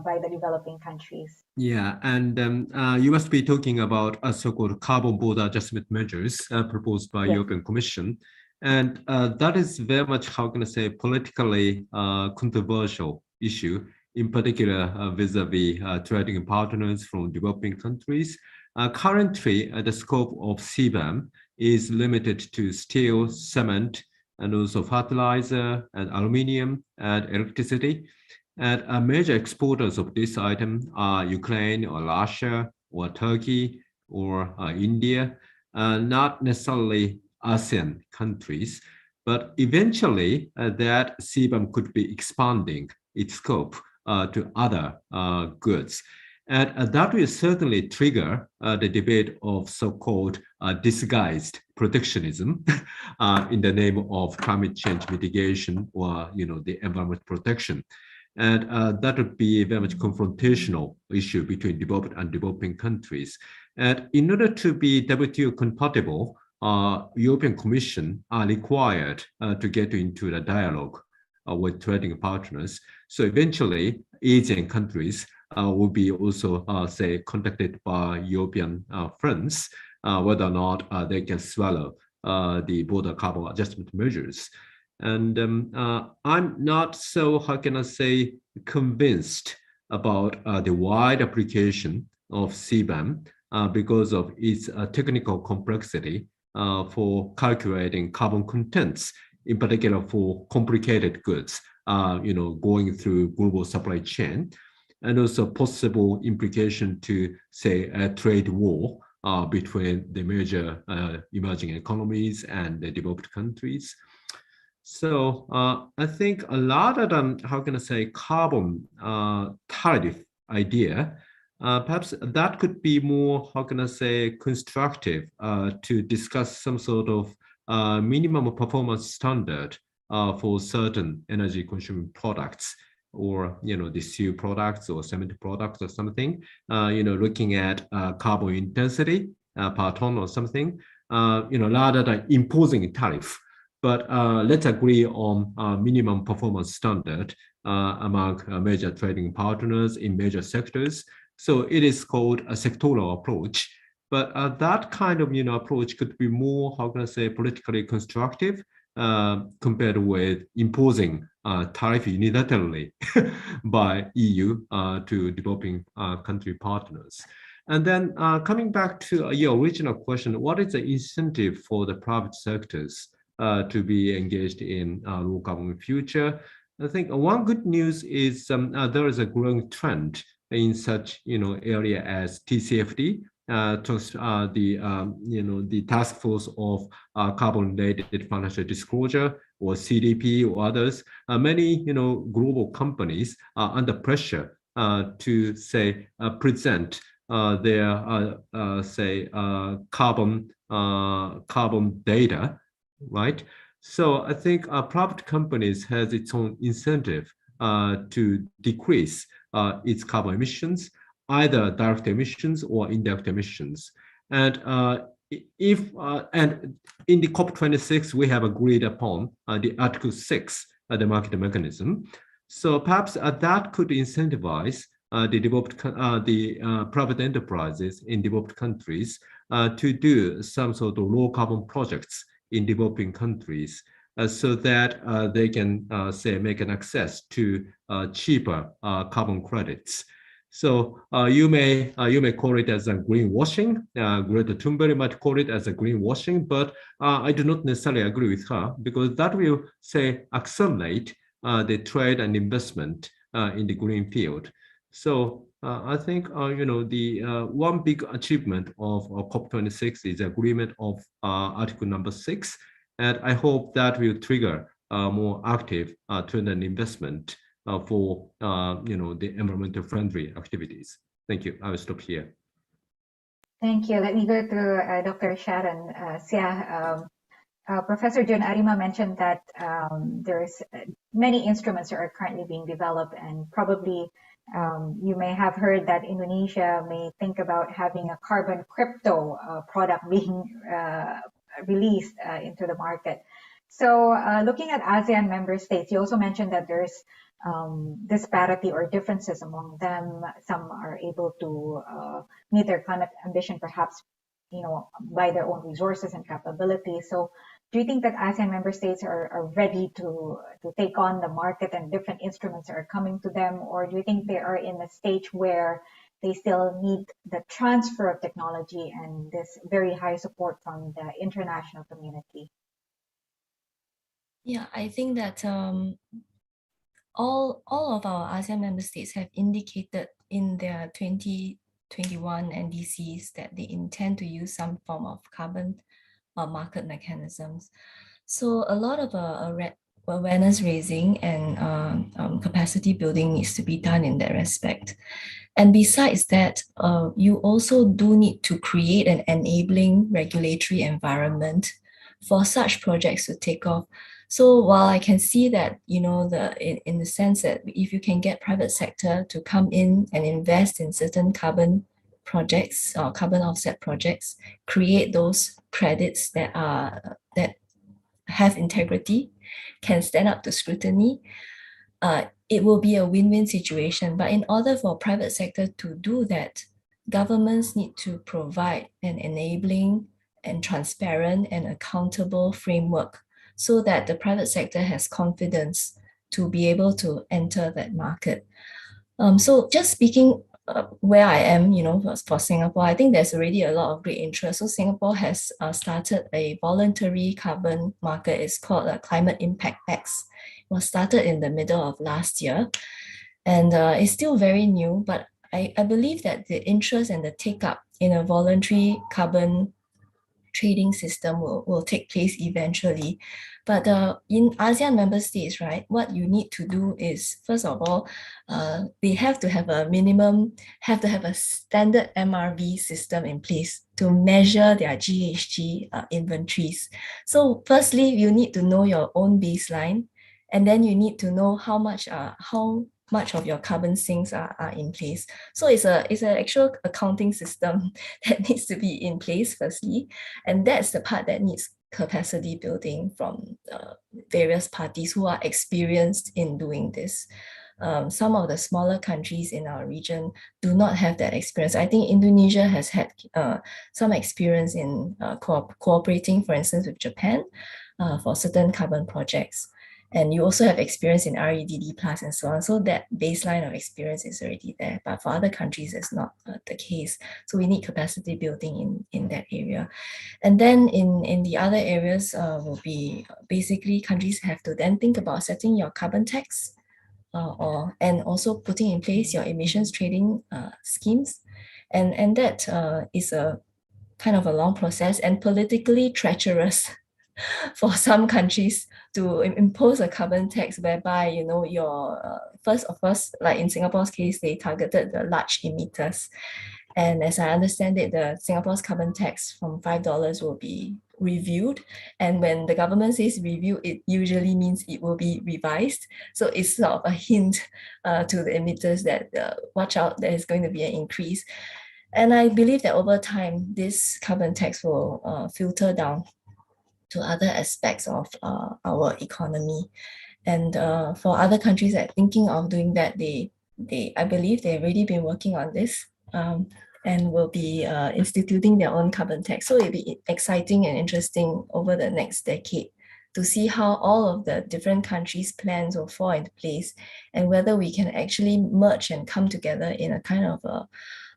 by the developing countries? Yeah, and you must be talking about so-called carbon border adjustment measures proposed by European Commission. And that is very much, how can I say, politically controversial issue, in particular vis-a-vis trading partners from developing countries. Currently, the scope of CBAM is limited to steel, cement, and also fertilizer and aluminium and electricity. And major exporters of this item are Ukraine or Russia or Turkey or India, not necessarily ASEAN countries, but eventually that CBAM could be expanding its scope to other goods. And that will certainly trigger the debate of so-called disguised protectionism in the name of climate change mitigation or the environment protection. And that would be a very much confrontational issue between developed and developing countries. And in order to be WTO compatible, European Commission are required to get into the dialogue with trading partners. So eventually, Asian countries will be also, say, contacted by European friends, whether or not they can swallow the border carbon adjustment measures. And I'm not so, how can I say, convinced about the wide application of CBAM because of its technical complexity for calculating carbon contents, in particular for complicated goods, going through global supply chain. and also possible implication to, say, a trade war between the major emerging economies and the developed countries. So I think a lot of them, how can I say, carbon tariff idea, perhaps that could be more, how can I say, constructive to discuss some sort of minimum performance standard for certain energy consuming products, or the steel products or cement products or something, looking at carbon intensity per ton or something, rather than imposing a tariff. But let's agree on minimum performance standard among major trading partners in major sectors. So it is called a sectoral approach. But that kind of approach could be more, how can I say, politically constructive compared with imposing tariff unilaterally by EU to developing country partners. And then coming back to your original question, what is the incentive for the private sectors to be engaged in low carbon future? I think one good news is there is a growing trend in such area as TCFD, the task force of carbon-related financial disclosure, or CDP, or others. Many global companies are under pressure to say present their say carbon data, right? So I think private companies has its own incentive to decrease its carbon emissions, either direct emissions or indirect emissions. And and in the COP26, we have agreed upon the Article 6, the market mechanism. So perhaps that could incentivize the private enterprises in developed countries to do some sort of low carbon projects in developing countries, so that they can say make an access to cheaper carbon credits. So you may call it as a greenwashing. Greta Thunberg might call it as a greenwashing, but I do not necessarily agree with her, because that will say accelerate the trade and investment in the green field. So I think the one big achievement of COP26 is agreement of Article number 6, and I hope that will trigger more active trade and investment for the environmental friendly activities. Thank you. I will stop here. Thank you. Let me go to Dr. Sharon Seah. Professor Jun Arima mentioned that there's many instruments that are currently being developed, and probably you may have heard that Indonesia may think about having a carbon crypto product being released into the market. So looking at ASEAN member states, you also mentioned that there's disparity or differences among them. Some are able to meet their climate ambition, perhaps, by their own resources and capabilities. So do you think that ASEAN member states are ready to take on the market and different instruments are coming to them? Or do you think they are in a stage where they still need the transfer of technology and this very high support from the international community? Yeah, I think that all of our ASEAN member states have indicated in their 2021 NDCs that they intend to use some form of carbon market mechanisms. So a lot of awareness raising and capacity building needs to be done in that respect. And besides that, you also do need to create an enabling regulatory environment for such projects to take off. So while I can see that, in the sense that if you can get private sector to come in and invest in certain carbon projects or carbon offset projects, create those credits that have integrity, can stand up to scrutiny, it will be a win-win situation. But in order for private sector to do that, governments need to provide an enabling and transparent and accountable framework so that the private sector has confidence to be able to enter that market. So just speaking where I am, for Singapore, I think there's already a lot of great interest. So Singapore has started a voluntary carbon market. It's called a Climate Impact X. It was started in the middle of last year. And it's still very new, but I believe that the interest and the take-up in a voluntary carbon trading system will take place eventually. But in ASEAN member states, right, what you need to do is, first of all, they have to have a standard MRV system in place to measure their GHG inventories. So firstly, you need to know your own baseline, and then you need to know how much of your carbon sinks are in place. So it's an actual accounting system that needs to be in place firstly. And that's the part that needs capacity building from various parties who are experienced in doing this. Some of the smaller countries in our region do not have that experience. I think Indonesia has had some experience in cooperating, for instance, with Japan for certain carbon projects. And you also have experience in REDD plus and so on. So that baseline of experience is already there. But for other countries, it's not the case. So we need capacity building in that area. And then in the other areas will be basically countries have to then think about setting your carbon tax and also putting in place your emissions trading schemes. And that is a kind of a long process and politically treacherous for some countries to impose a carbon tax whereby, you know, your first, of course, like in Singapore's case, they targeted the large emitters. And as I understand it, the Singapore's carbon tax from $5 will be reviewed. And when the government says review, it usually means it will be revised. So it's sort of a hint to the emitters that watch out, there is going to be an increase. And I believe that over time, this carbon tax will filter down to other aspects of our economy. And for other countries that are thinking of doing that, I believe they've already been working on this and will be instituting their own carbon tax. So it'll be exciting and interesting over the next decade to see how all of the different countries' plans will fall into place and whether we can actually merge and come together in a kind of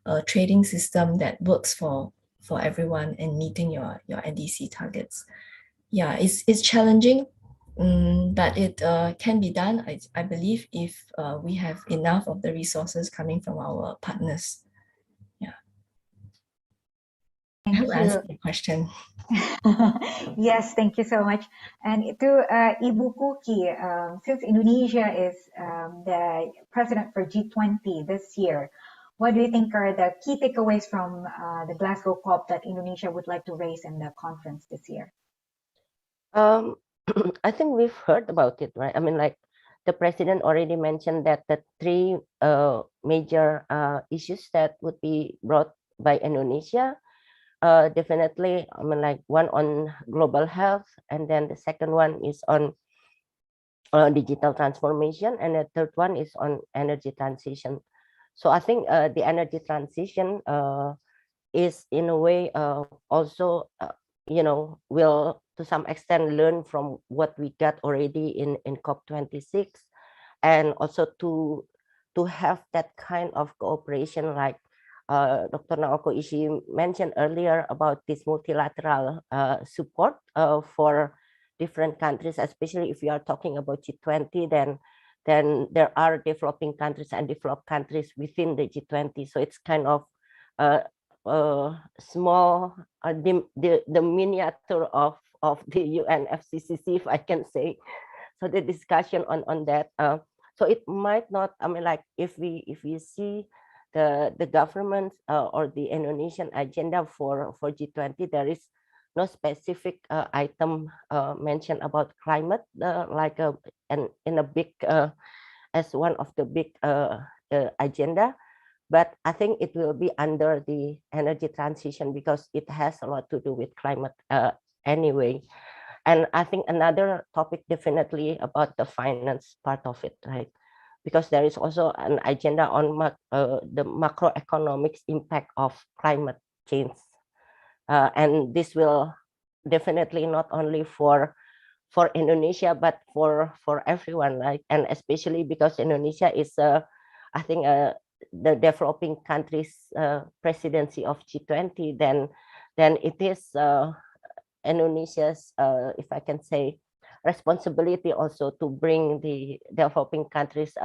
a trading system that works for everyone and meeting your NDC targets. Yeah, it's challenging, but it can be done, I believe, if we have enough of the resources coming from our partners. Yeah. I hope I answered the question. Yes, thank you so much. And to Ibu Kuki, since Indonesia is the president for G20 this year, what do you think are the key takeaways from the Glasgow COP that Indonesia would like to raise in the conference this year? I think we've heard about it, right? I mean, like the president already mentioned that the three major issues that would be brought by Indonesia. Definitely, I mean, like one on global health, and then the second one is on digital transformation, and the third one is on energy transition. So I think the energy transition is in a way also, you know, will to some extent learn from what we got already in COP26, and also to have that kind of cooperation like Dr. Naoko Ishii mentioned earlier about this multilateral support for different countries, especially if you are talking about G20, then there are developing countries and developed countries within the G20. So it's kind of small, the miniature of the UNFCCC, if I can say. So the discussion on that. So it might not, I mean, like if we see the government or the Indonesian agenda for G20, there is no specific item mentioned about climate, like in a big as one of the big agenda. But I think it will be under the energy transition because it has a lot to do with climate anyway. And I think another topic definitely about the finance part of it, right? Because there is also an agenda on the macroeconomics impact of climate change. And this will definitely not only for Indonesia, but for everyone, right? And especially because Indonesia is, I think, the developing countries presidency of G20, then it is Indonesia's, if I can say, responsibility also to bring the developing countries'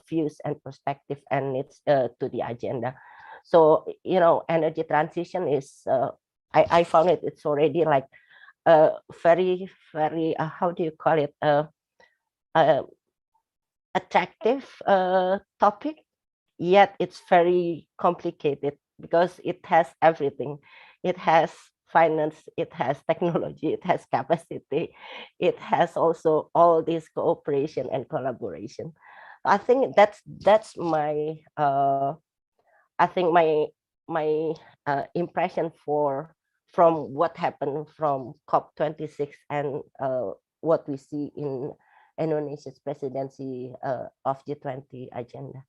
views and perspective and needs to the agenda. So, you know, energy transition is, I found it's already like a very, very, how do you call it, attractive topic, yet it's very complicated because it has everything. It has finance, it has technology, it has capacity, it has also all this cooperation and collaboration. I think that's my I think my impression from what happened from COP26 and what we see in Indonesia's presidency of G20 agenda.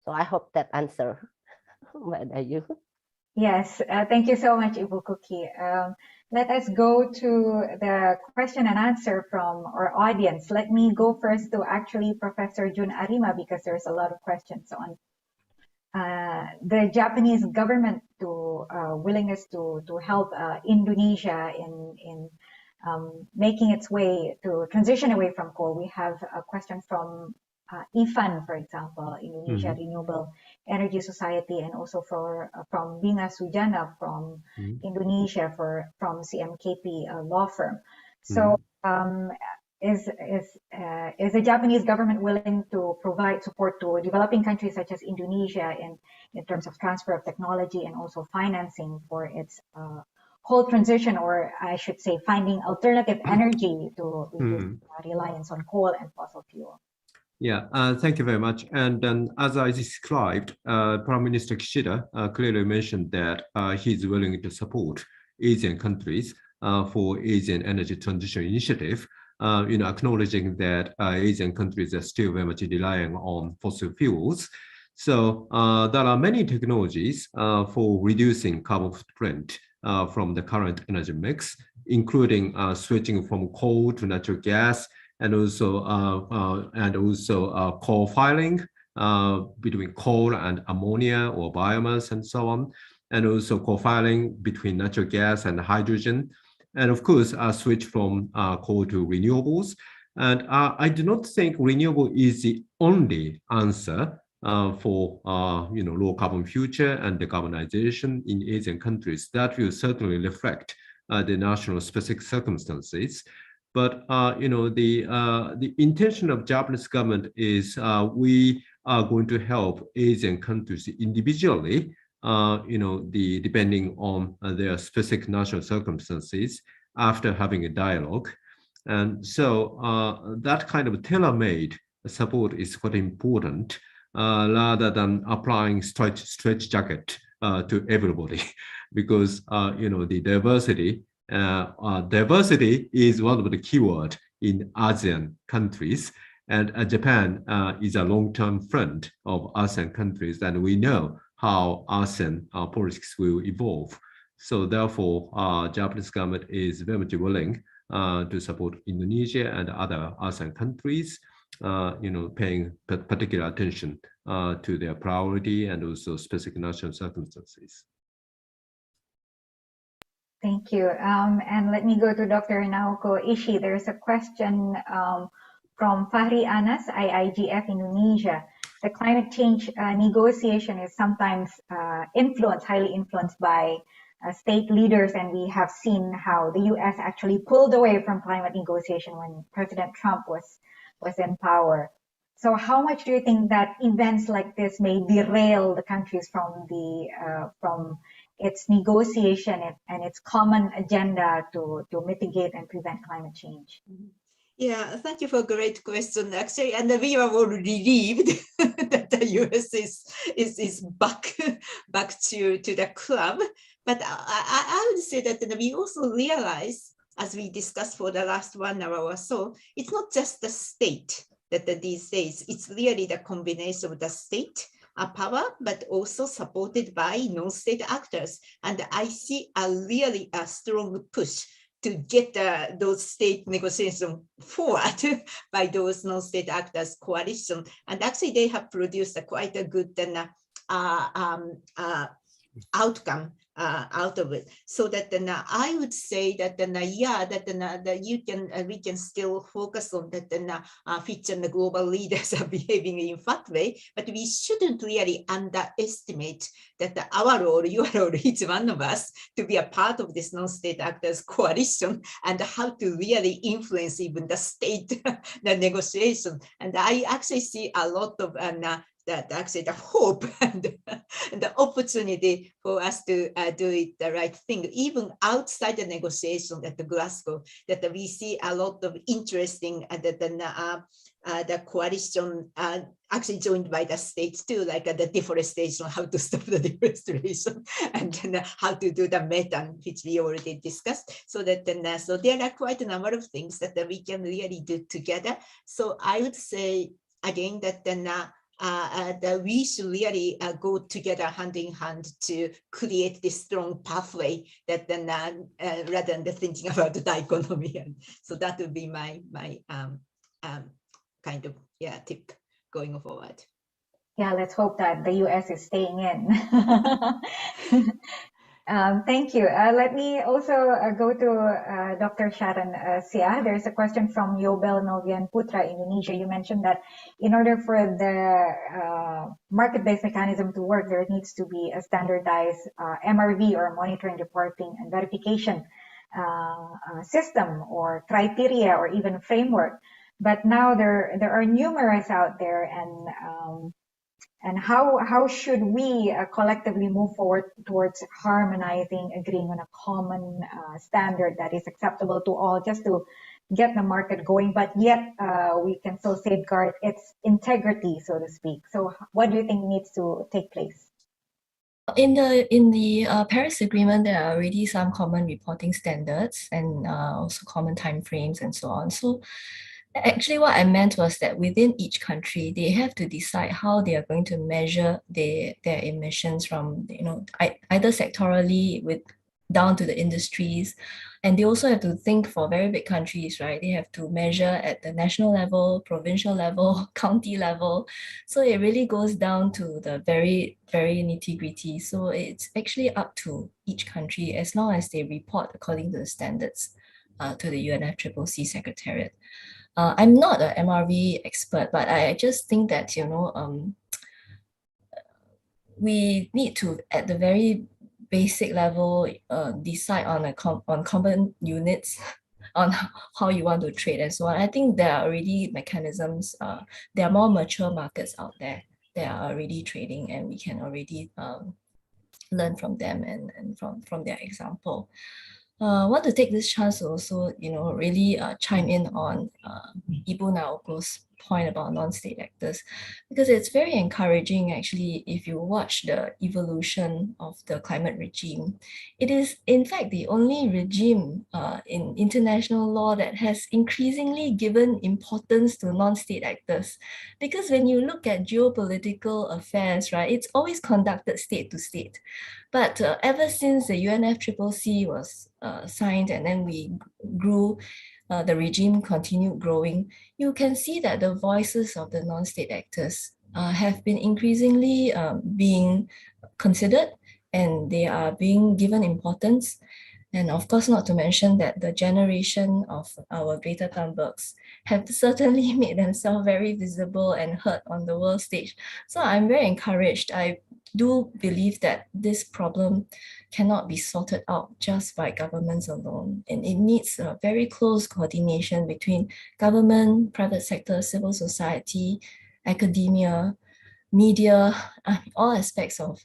So I hope that answer, Mbak Dayu. Yes, thank you so much, Ibu Kuki. Let us go to the question and answer from our audience. Let me go first to actually Professor Jun Arima, because there's a lot of questions on the Japanese government to willingness to help Indonesia in making its way to transition away from coal. We have a question from IFAN, for example, Indonesia Renewable Energy Society, and also from Bina Sujana from Indonesia from CMKP law firm. So is the Japanese government willing to provide support to developing countries such as Indonesia in terms of transfer of technology and also financing for its whole transition, or I should say finding alternative energy to reduce reliance on coal and fossil fuel? Yeah, thank you very much. And as I described, Prime Minister Kishida clearly mentioned that he's willing to support Asian countries for Asian Energy Transition Initiative, acknowledging that Asian countries are still very much relying on fossil fuels. So there are many technologies for reducing carbon footprint from the current energy mix, including switching from coal to natural gas, and also co-firing between coal and ammonia or biomass and so on, and also co-firing between natural gas and hydrogen, and of course switch from coal to renewables. And I do not think renewable is the only answer for low carbon future and decarbonization in Asian countries. That will certainly reflect the national specific circumstances. But the intention of Japanese government is we are going to help Asian countries individually, depending on their specific national circumstances after having a dialogue. And so that kind of tailor-made support is quite important, rather than applying stretch jacket to everybody, because the diversity is one of the keywords in ASEAN countries, and Japan is a long-term friend of ASEAN countries, and we know how ASEAN politics will evolve. So therefore, Japanese government is very much willing to support Indonesia and other ASEAN countries, paying particular attention to their priority and also specific national circumstances. Thank you. And let me go to Dr. Naoko Ishii. There's a question from Fahri Anas, IIGF Indonesia. The climate change negotiation is sometimes highly influenced by state leaders, and we have seen how the U.S. actually pulled away from climate negotiation when President Trump was in power. So how much do you think that events like this may derail the countries from its negotiation and its common agenda to mitigate and prevent climate change? Yeah, thank you for a great question, actually. And we are all relieved that the US is back to the club. But I would say that we also realize, as we discussed for the last 1 hour or so, it's not just the state that these days, it's really the combination of the state power, but also supported by non-state actors. And I see a strong push to get those state negotiations forward by those non-state actors coalition. And actually they have produced quite a good outcome out of it. So that then I would say that then yeah, that then that we can still focus on that then Fitch and the global leaders are behaving in fat way, but we shouldn't really underestimate that our role, your role, each one of us, to be a part of this non-state actors coalition and how to really influence even the state the negotiation. And I actually see a lot of that actually the hope and the opportunity for us to do it the right thing, even outside the negotiation at the Glasgow, that we see a lot of interesting the coalition actually joined by the states too, like the deforestation, how to stop the deforestation, and then how to do the methane, which we already discussed. So that then, so there are quite a number of things that we can really do together. So I would say again that then that we should really go together hand in hand to create this strong pathway that then rather than thinking about the economy. And so that would be my kind of tip going forward. Yeah, let's hope that the US is staying in. Thank you. Let me also go to Dr. Sharon Sia. There's a question from Yobel Novian Putra, Indonesia. You mentioned that in order for the market-based mechanism to work, there needs to be a standardized MRV, or monitoring, reporting, and verification system or criteria or even framework. But now there are numerous out there, and how should we collectively move forward towards harmonizing, agreeing on a common standard that is acceptable to all, just to get the market going, but yet we can still safeguard its integrity, so to speak. So what do you think needs to take place? In the Paris Agreement, there are already some common reporting standards and also common timeframes and so on. So actually, what I meant was that within each country, they have to decide how they are going to measure their emissions from, either sectorally down to the industries. And they also have to think for very big countries, right? They have to measure at the national level, provincial level, county level. So it really goes down to the very, very nitty-gritty. So it's actually up to each country as long as they report according to the standards to the UNFCCC Secretariat. I'm not an MRV expert, but I just think that, we need to, at the very basic level, decide on common units on how you want to trade and so on. I think there are already mechanisms. There are more mature markets out there that are already trading, and we can already learn from them and from their example. I want to take this chance to also, really chime in on Ibu Naoko's point about non-state actors, because it's very encouraging actually if you watch the evolution of the climate regime. It is in fact the only regime in international law that has increasingly given importance to non-state actors, because when you look at geopolitical affairs, right, it's always conducted state to state. But ever since the UNFCCC was signed and then we grew, the regime continued growing, you can see that the voices of the non-state actors have been increasingly being considered, and they are being given importance. And of course, not to mention that the generation of our Greta Thunbergs have certainly made themselves very visible and heard on the world stage. So I'm very encouraged. I do believe that this problem cannot be sorted out just by governments alone, and it needs a very close coordination between government, private sector, civil society, academia, media. All aspects of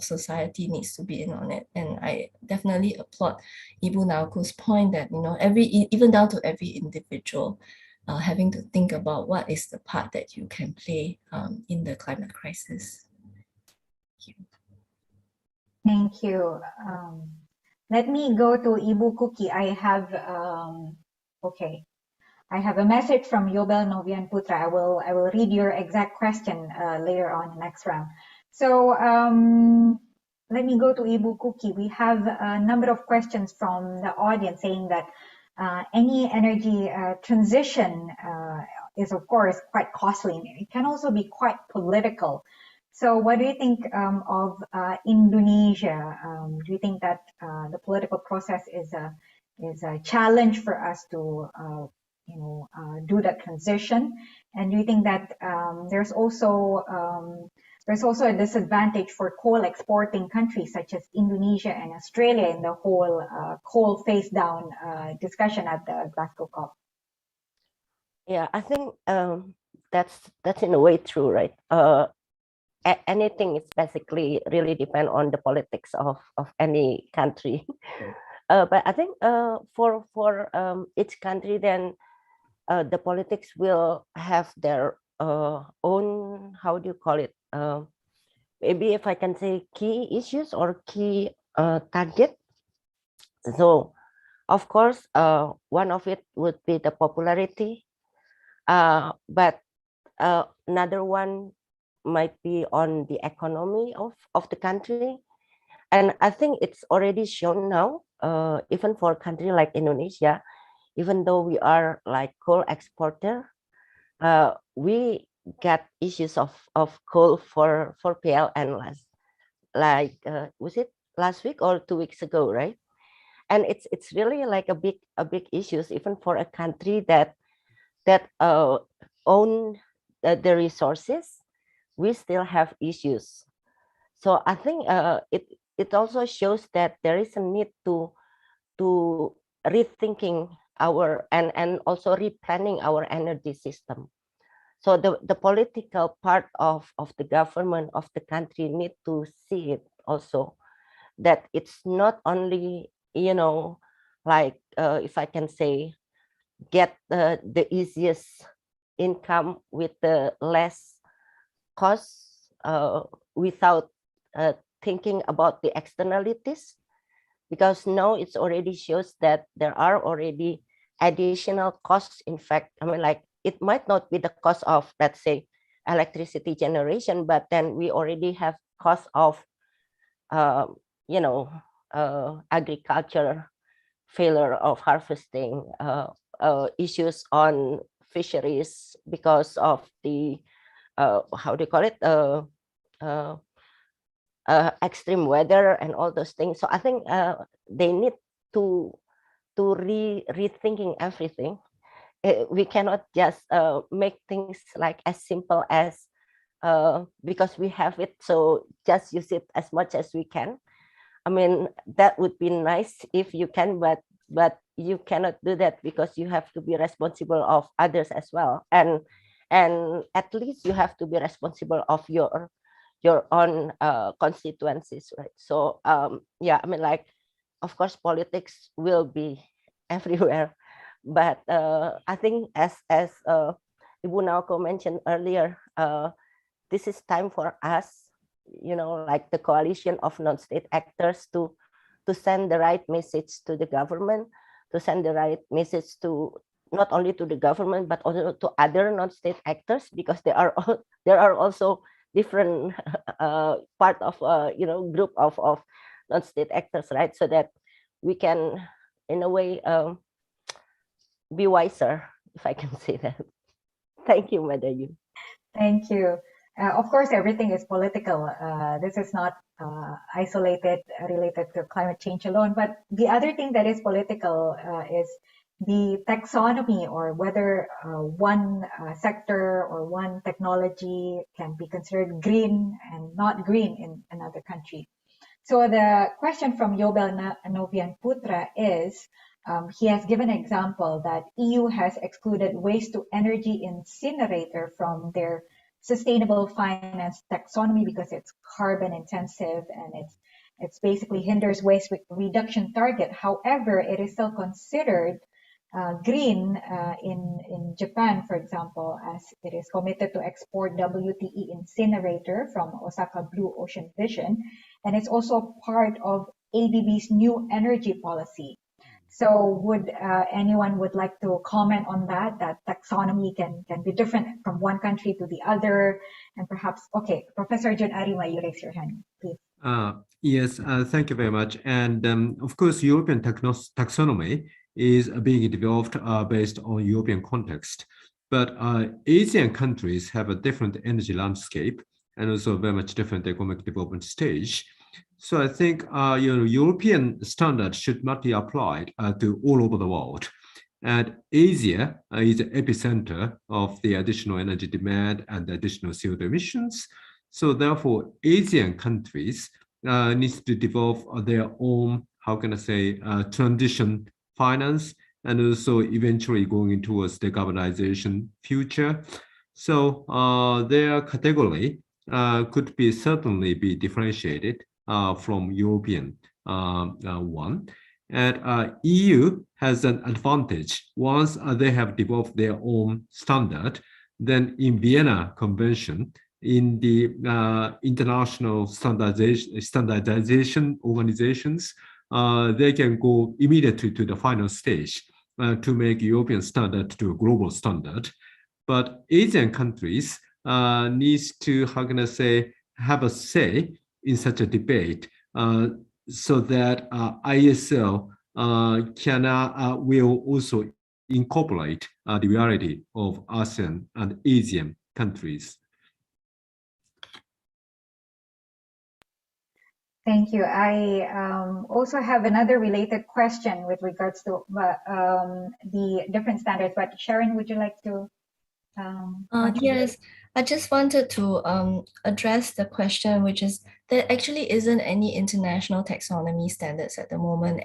society needs to be in on it. And I definitely applaud Ibu Naoko's point that even down to every individual having to think about what is the part that you can play in the climate crisis. Thank you. Let me go to Ibu Kuki. I have a message from Yobel Novian Putra. I will read your exact question later on in the next round. So let me go to Ibu Kuki. We have a number of questions from the audience saying that any energy transition is of course quite costly. It can also be quite political. So what do you think of Indonesia? Do you think that the political process is a challenge for us to do that transition? And do you think that there's also a disadvantage for coal exporting countries such as Indonesia and Australia in the whole coal phase down discussion at the Glasgow COP? Yeah, I think that's in a way true, right? Anything is basically really depend on the politics of any country. But I think for each country, then the politics will have their own, how do you call it? Maybe if I can say key issues or key target. So of course, one of it would be the popularity, but another one might be on the economy of the country. And I think it's already shown now, even for a country like Indonesia, even though we are like coal exporter, we get issues of coal for PLN was it last week or 2 weeks ago, right? And it's really like a big issues even for a country that own the resources. We still have issues. So I think it also shows that there is a need to rethinking our and also replanning our energy system. So the political part of the government of the country need to see it also, that it's not only, like if I can say, get the easiest income with the less costs without thinking about the externalities, because now it's already shows that there are already additional costs. In fact, I mean, like it might not be the cost of, let's say, electricity generation, but then we already have cost of agriculture, failure of harvesting, issues on fisheries because of the how do you call it, extreme weather and all those things. So I think they need to rethinking everything. We cannot just make things like as simple as because we have it, so just use it as much as we can. I mean, that would be nice if you can, but you cannot do that because you have to be responsible of others as well, and at least you have to be responsible of your own constituencies, right? So yeah, I mean, like, of course politics will be everywhere, but I think as Ibu Naoko mentioned earlier, this is time for us, like the coalition of non-state actors, to send the right message to the government, to send the right message to not only to the government but also to other non-state actors, because there are also different part of group of non-state actors, right? So that we can in a way be wiser, if I can say that. Thank you, Madayu. Thank you. Of course, everything is political. This is not isolated, related to climate change alone. But the other thing that is political is the taxonomy, or whether one sector or one technology can be considered green and not green in another country. So the question from Yobel Novian Putra is, he has given an example that EU has excluded waste to energy incinerator from their sustainable finance taxonomy because it's carbon intensive and it's basically hinders waste reduction target. However, it is still considered green in Japan, for example, as it is committed to export WTE incinerator from Osaka Blue Ocean Vision, and it's also part of ABB's new energy policy. So would anyone would like to comment on that taxonomy can be different from one country to the other? And perhaps, okay, Professor Jun Arima, you raise your hand, please. Yes, thank you very much. And of course, European taxonomy is being developed based on European context. But Asian countries have a different energy landscape. and also very much different economic development stage. So I think European standards should not be applied to all over the world. And Asia is the epicenter of the additional energy demand and additional CO2 emissions. So therefore, Asian countries need to develop their own, how can I say, transition finance, and also eventually going towards decarbonization future. So their category could be certainly be differentiated from European one. And EU has an advantage. Once they have developed their own standard, then in Vienna Convention, in the international standardization organizations, they can go immediately to the final stage to make European standard to a global standard. But Asian countries needs to, how can I say, have a say in such a debate so that ISL will also incorporate the reality of ASEAN and Asian countries. Thank you. I also have another related question with regards to the different standards. But Sharon, would you like to? Yes, I just wanted to address the question, which is there actually isn't any international taxonomy standards at the moment.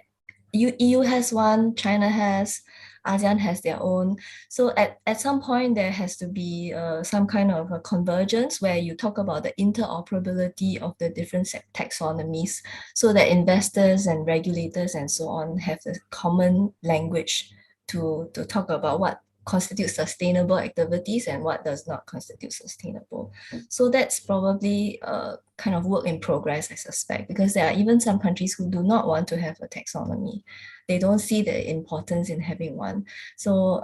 EU has one, China has, ASEAN has their own. So at some point, there has to be some kind of a convergence where you talk about the interoperability of the different taxonomies so that investors and regulators and so on have a common language to talk about what constitutes sustainable activities and what does not constitute sustainable. So that's probably a kind of work in progress, I suspect, because there are even some countries who do not want to have a taxonomy. They don't see the importance in having one. So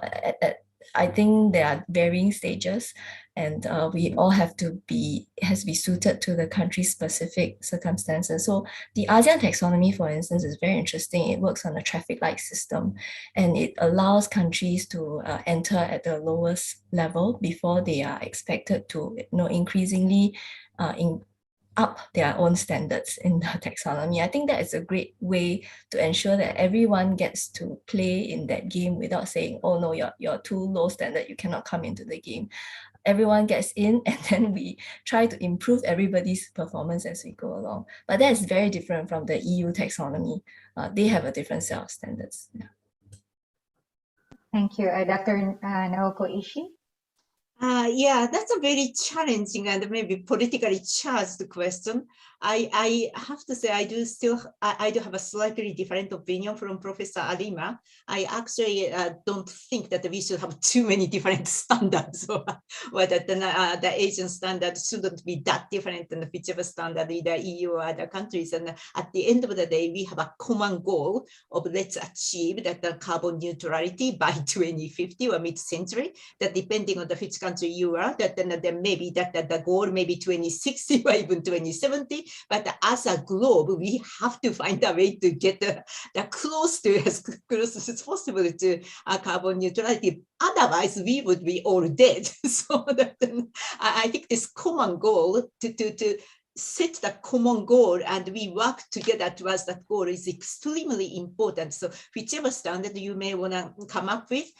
I think there are varying stages, and we all have to be suited to the country's specific circumstances. So the ASEAN taxonomy, for instance, is very interesting. It works on a traffic light system, and it allows countries to enter at the lowest level before they are expected to, increasingly up their own standards in the taxonomy. I think that is a great way to ensure that everyone gets to play in that game without saying, oh no, you're too low standard, you cannot come into the game. Everyone gets in, and then we try to improve everybody's performance as we go along. But that is very different from the EU taxonomy. They have a different set of standards. Yeah. Thank you. Dr. Naoko Ishii? Yeah, that's a very challenging and maybe politically charged question. I have to say I do have a slightly different opinion from Professor Arima. I actually don't think that we should have too many different standards, or that the Asian standard shouldn't be that different than whichever standard either EU or other countries. And at the end of the day, we have a common goal of let's achieve that the carbon neutrality by 2050 or mid-century. That depending on which country you are, that then maybe that the goal may be 2060 or even 2070. But as a globe, we have to find a way to get as close as possible to carbon neutrality. Otherwise, we would be all dead. So that, I think this common goal to set the common goal and we work together towards that goal is extremely important. So whichever standard you may want to come up with,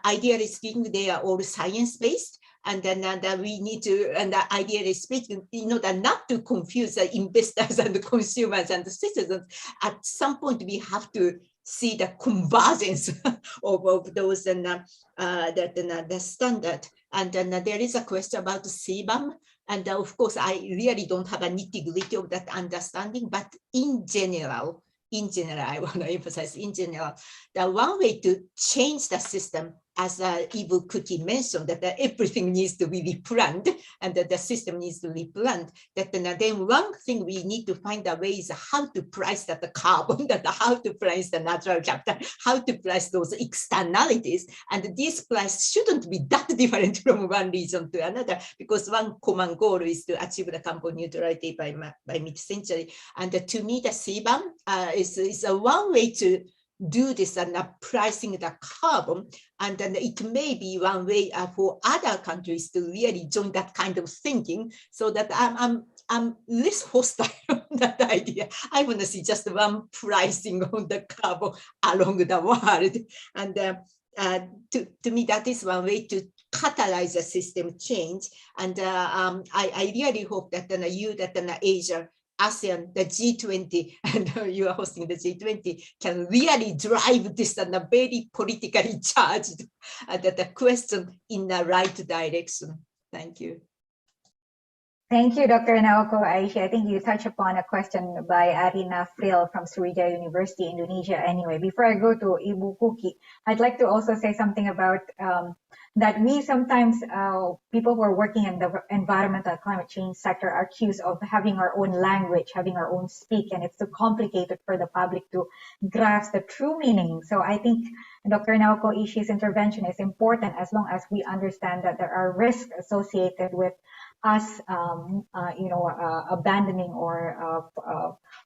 ideally speaking, they are all science-based. And then we need to, and ideally speaking, that not to confuse the investors and the consumers and the citizens. At some point, we have to see the convergence of those and the standard. And then there is a question about CBAM. And of course, I really don't have a nitty-gritty of that understanding, but in general, I want to emphasize in general, the one way to change the system, as Ibu Kuti mentioned, that everything needs to be replanned and that the system needs to be replanned. That then one thing we need to find a way is how to price that the carbon, that how to price the natural capital, how to price those externalities. And this price shouldn't be that different from one region to another, because one common goal is to achieve the carbon neutrality by mid-century. And to me, the CBAM is one way to do this and pricing the carbon. And then it may be one way for other countries to really join that kind of thinking, so that I'm less hostile on that idea. I want to see just one pricing on the carbon along the world. And to me, that is one way to catalyze the system change. And I really hope that Asia, ASEAN, the G20, and you are hosting the G20, can really drive this and a very politically charged the question in the right direction. Thank you. Thank you, Dr. Naoko Aishi. I think you touched upon a question by Arina Frill from Sriwijaya University, Indonesia. Anyway, before I go to Ibu Kuki, I'd like to also say something about that we sometimes, people who are working in the environmental climate change sector are accused of having our own language, having our own speak, and it's too complicated for the public to grasp the true meaning. So I think Dr. Naoko Aishi's intervention is important as long as we understand that there are risks associated with us, abandoning or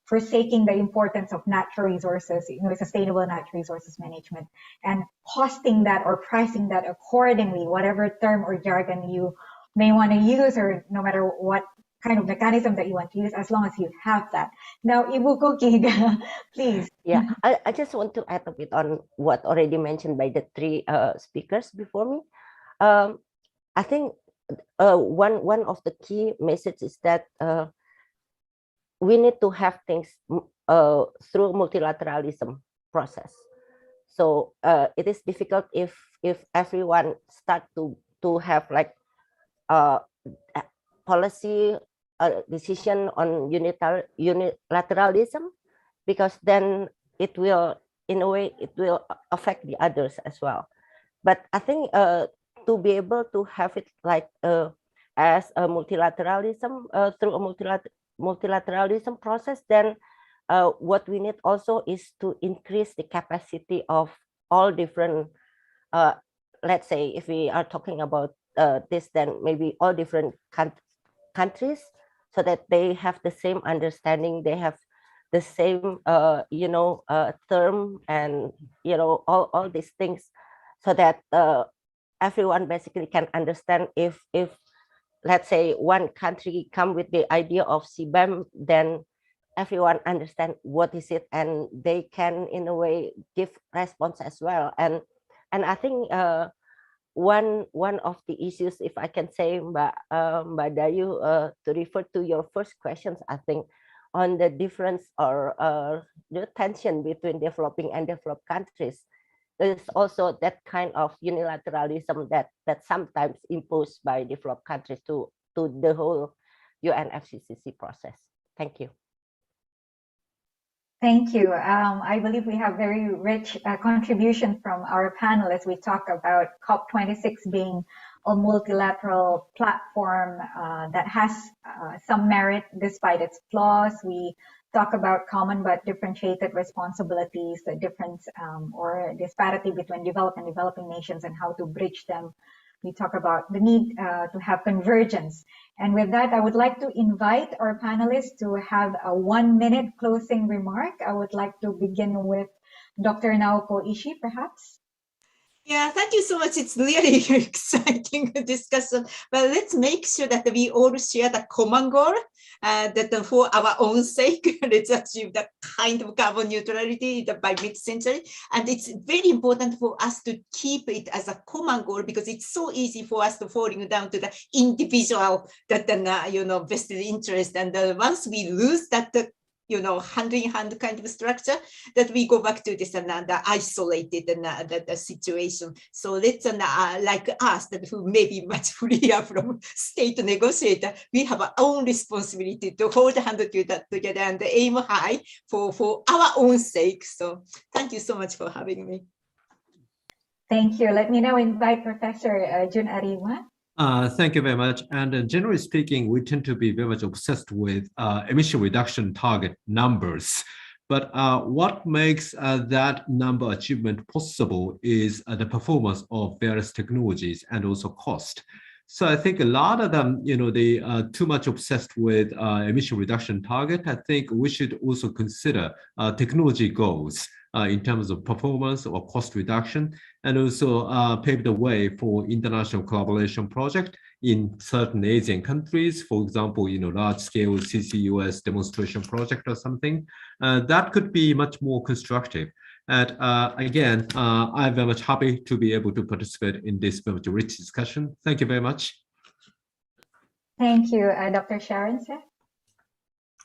forsaking the importance of natural resources, sustainable natural resources management, and costing that or pricing that accordingly, whatever term or jargon you may want to use, or no matter what kind of mechanism that you want to use, as long as you have that. Now, Ibu Kuki, please. Yeah, I just want to add a bit on what already mentioned by the three speakers before me. I think one of the key messages is that we need to have things through multilateralism process. So it is difficult if everyone start to have like policy decision on unilateralism, because then it will, in a way, it will affect the others as well. But I think to be able to have it like as a multilateralism through a multilateralism process, then what we need also is to increase the capacity of all different, let's say if we are talking about this, then maybe all different countries, so that they have the same understanding, they have the same term, and all these things, so that everyone basically can understand. If let's say one country come with the idea of CBAM, then everyone understand what is it, and they can in a way give response as well. And I think one of the issues, if I can say, Mbak Dayu, to refer to your first questions, I think on the difference or the tension between developing and developed countries, there is also that kind of unilateralism that sometimes imposed by developed countries to the whole UNFCCC process. Thank you. Thank you. I believe we have very rich contribution from our panelists. We talk about COP26 being a multilateral platform that has some merit despite its flaws. We talk about common but differentiated responsibilities, the difference or disparity between developed and developing nations and how to bridge them. We talk about the need to have convergence. And with that, I would like to invite our panelists to have a 1-minute closing remark. I would like to begin with Dr. Naoko Ishii, perhaps. Yeah, thank you so much. It's really exciting discussion. But let's make sure that we all share the common goal, that for our own sake, let's achieve that kind of carbon neutrality by mid-century. And it's very important for us to keep it as a common goal, because it's so easy for us to falling down to the individual that vested interest. And once we lose that hand-in-hand kind of structure, that we go back to this another isolated the situation. So let's like us, that who may be much freer from state negotiator, we have our own responsibility to hold hand together and aim high for our own sake. So thank you so much for having me. Thank you. Let me now invite Professor Jun Arima. Thank you very much. And generally speaking, we tend to be very much obsessed with emission reduction target numbers. But what makes that number achievement possible is the performance of various technologies and also cost. So I think a lot of them, they are too much obsessed with emission reduction target. I think we should also consider technology goals in terms of performance or cost reduction, and also pave the way for international collaboration project in certain Asian countries. For example, large-scale CCUS demonstration project or something. That could be much more constructive. And again, I'm very much happy to be able to participate in this very rich discussion. Thank you very much. Thank you, Dr. Sharon.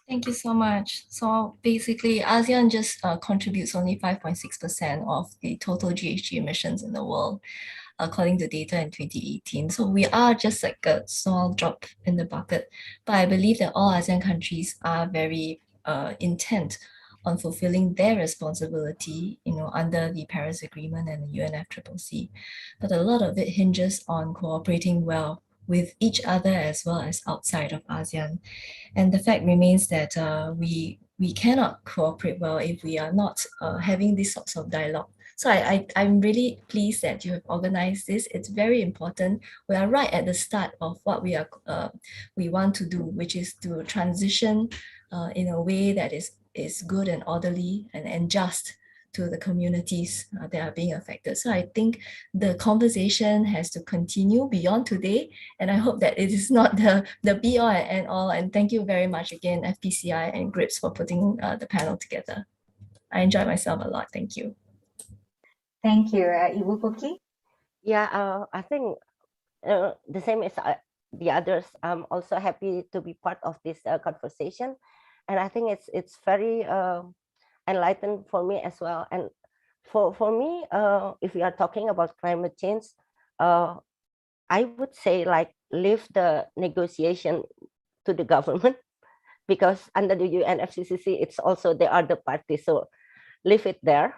Thank you so much. So basically, ASEAN just contributes only 5.6% of the total GHG emissions in the world, according to data in 2018. So we are just like a small drop in the bucket. But I believe that all ASEAN countries are very intent on fulfilling their responsibility, under the Paris Agreement and the UNFCCC. But a lot of it hinges on cooperating well with each other as well as outside of ASEAN. And the fact remains that we cannot cooperate well if we are not having these sorts of dialogue. So I'm really pleased that you have organized this. It's very important. We are right at the start of what we want to do, which is to transition in a way that is good and orderly and just to the communities that are being affected. So I think the conversation has to continue beyond today, and I hope that it is not the be all and end all. And thank you very much again, FPCI and GRIPS, for putting the panel together. I enjoyed myself a lot. Thank you. Thank you, Ibu Kuki. Yeah, I think the same as the others. I'm also happy to be part of this conversation, and I think it's very enlightened for me as well. And for me, if we are talking about climate change, I would say like leave the negotiation to the government, because under the UNFCCC, it's also they are the party, so leave it there.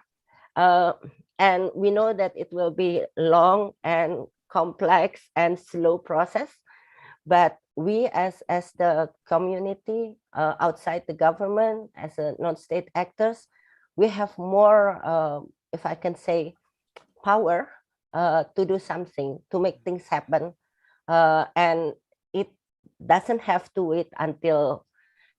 And we know that it will be long and complex and slow process, but we as the community outside the government, as a non-state actors, we have more, if I can say, power to do something, to make things happen. And it doesn't have to wait until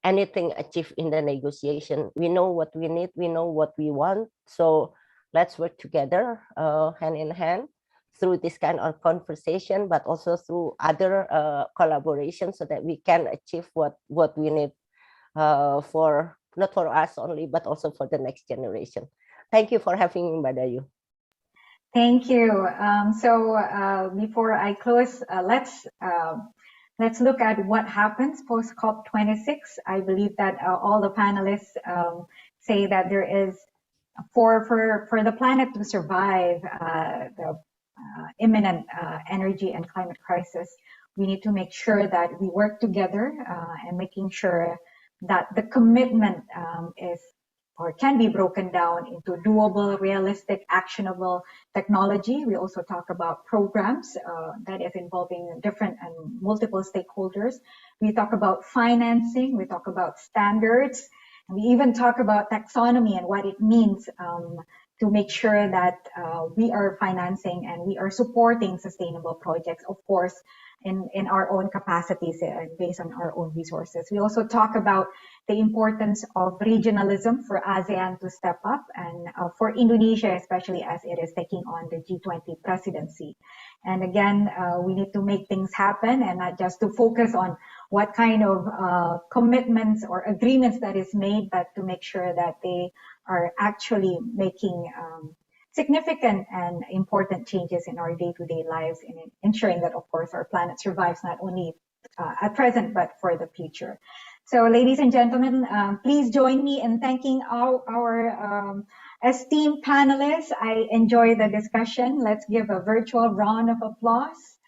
anything achieved in the negotiation. We know what we need, we know what we want. So let's work together hand in hand through this kind of conversation, but also through other collaborations, so that we can achieve what we need for, not for us only, but also for the next generation. Thank you for having me, Badayu. Thank you. So before I close, let's look at what happens post COP26. I believe that all the panelists say that there is, for the planet to survive the imminent energy and climate crisis, we need to make sure that we work together and making sure that the commitment is or can be broken down into doable, realistic, actionable technology. We also talk about programs that is involving different and multiple stakeholders. We talk about financing, we talk about standards, and we even talk about taxonomy and what it means to make sure that we are financing and we are supporting sustainable projects, of course, in our own capacities based on our own resources. We also talk about the importance of regionalism for ASEAN to step up, and for Indonesia, especially as it is taking on the G20 presidency. And again, we need to make things happen and not just to focus on what kind of commitments or agreements that is made, but to make sure that they are actually making significant and important changes in our day-to-day lives, and ensuring that, of course, our planet survives not only at present, but for the future. So, ladies and gentlemen, please join me in thanking our esteemed panelists. I enjoyed the discussion. Let's give a virtual round of applause.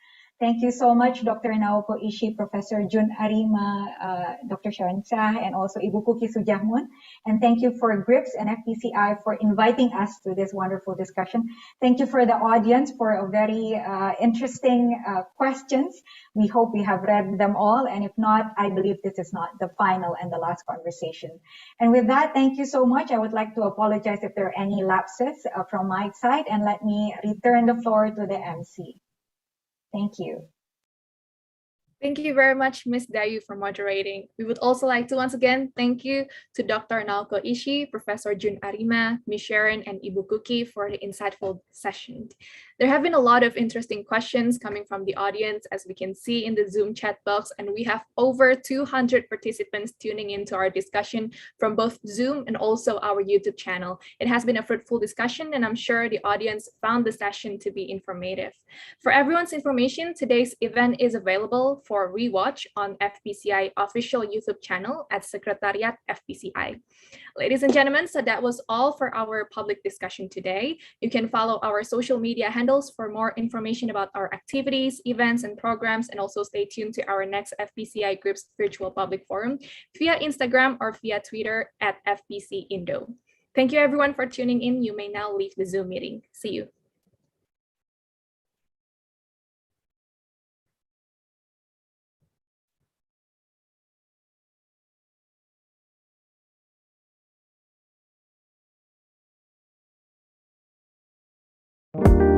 Thank you so much, Dr. Naoko Ishii, Professor Jun Arima, Dr. Sharon Shah, and also Ibu Kuki Sujahmun. And thank you for GRIPS and FPCI for inviting us to this wonderful discussion. Thank you for the audience for a very interesting questions. We hope we have read them all. And if not, I believe this is not the final and the last conversation. And with that, thank you so much. I would like to apologize if there are any lapses from my side, and let me return the floor to the MC. Thank you. Thank you very much, Ms. Dayu, for moderating. We would also like to once again thank you to Dr. Naoko Ishii, Professor Jun Arima, Ms. Sharon, and Ibu Kuki for the insightful session. There have been a lot of interesting questions coming from the audience, as we can see in the Zoom chat box, and we have over 200 participants tuning into our discussion from both Zoom and also our YouTube channel. It has been a fruitful discussion, and I'm sure the audience found the session to be informative. For everyone's information, today's event is available for rewatch on FPCI official YouTube channel at Secretariat FPCI. Ladies and gentlemen, so that was all for our public discussion today. You can follow our social media handles for more information about our activities, events, and programs, and also stay tuned to our next FPCI Group's virtual public forum via Instagram or via Twitter at FPC Indo. Thank you everyone for tuning in. You may now leave the Zoom meeting. See you. Thank you.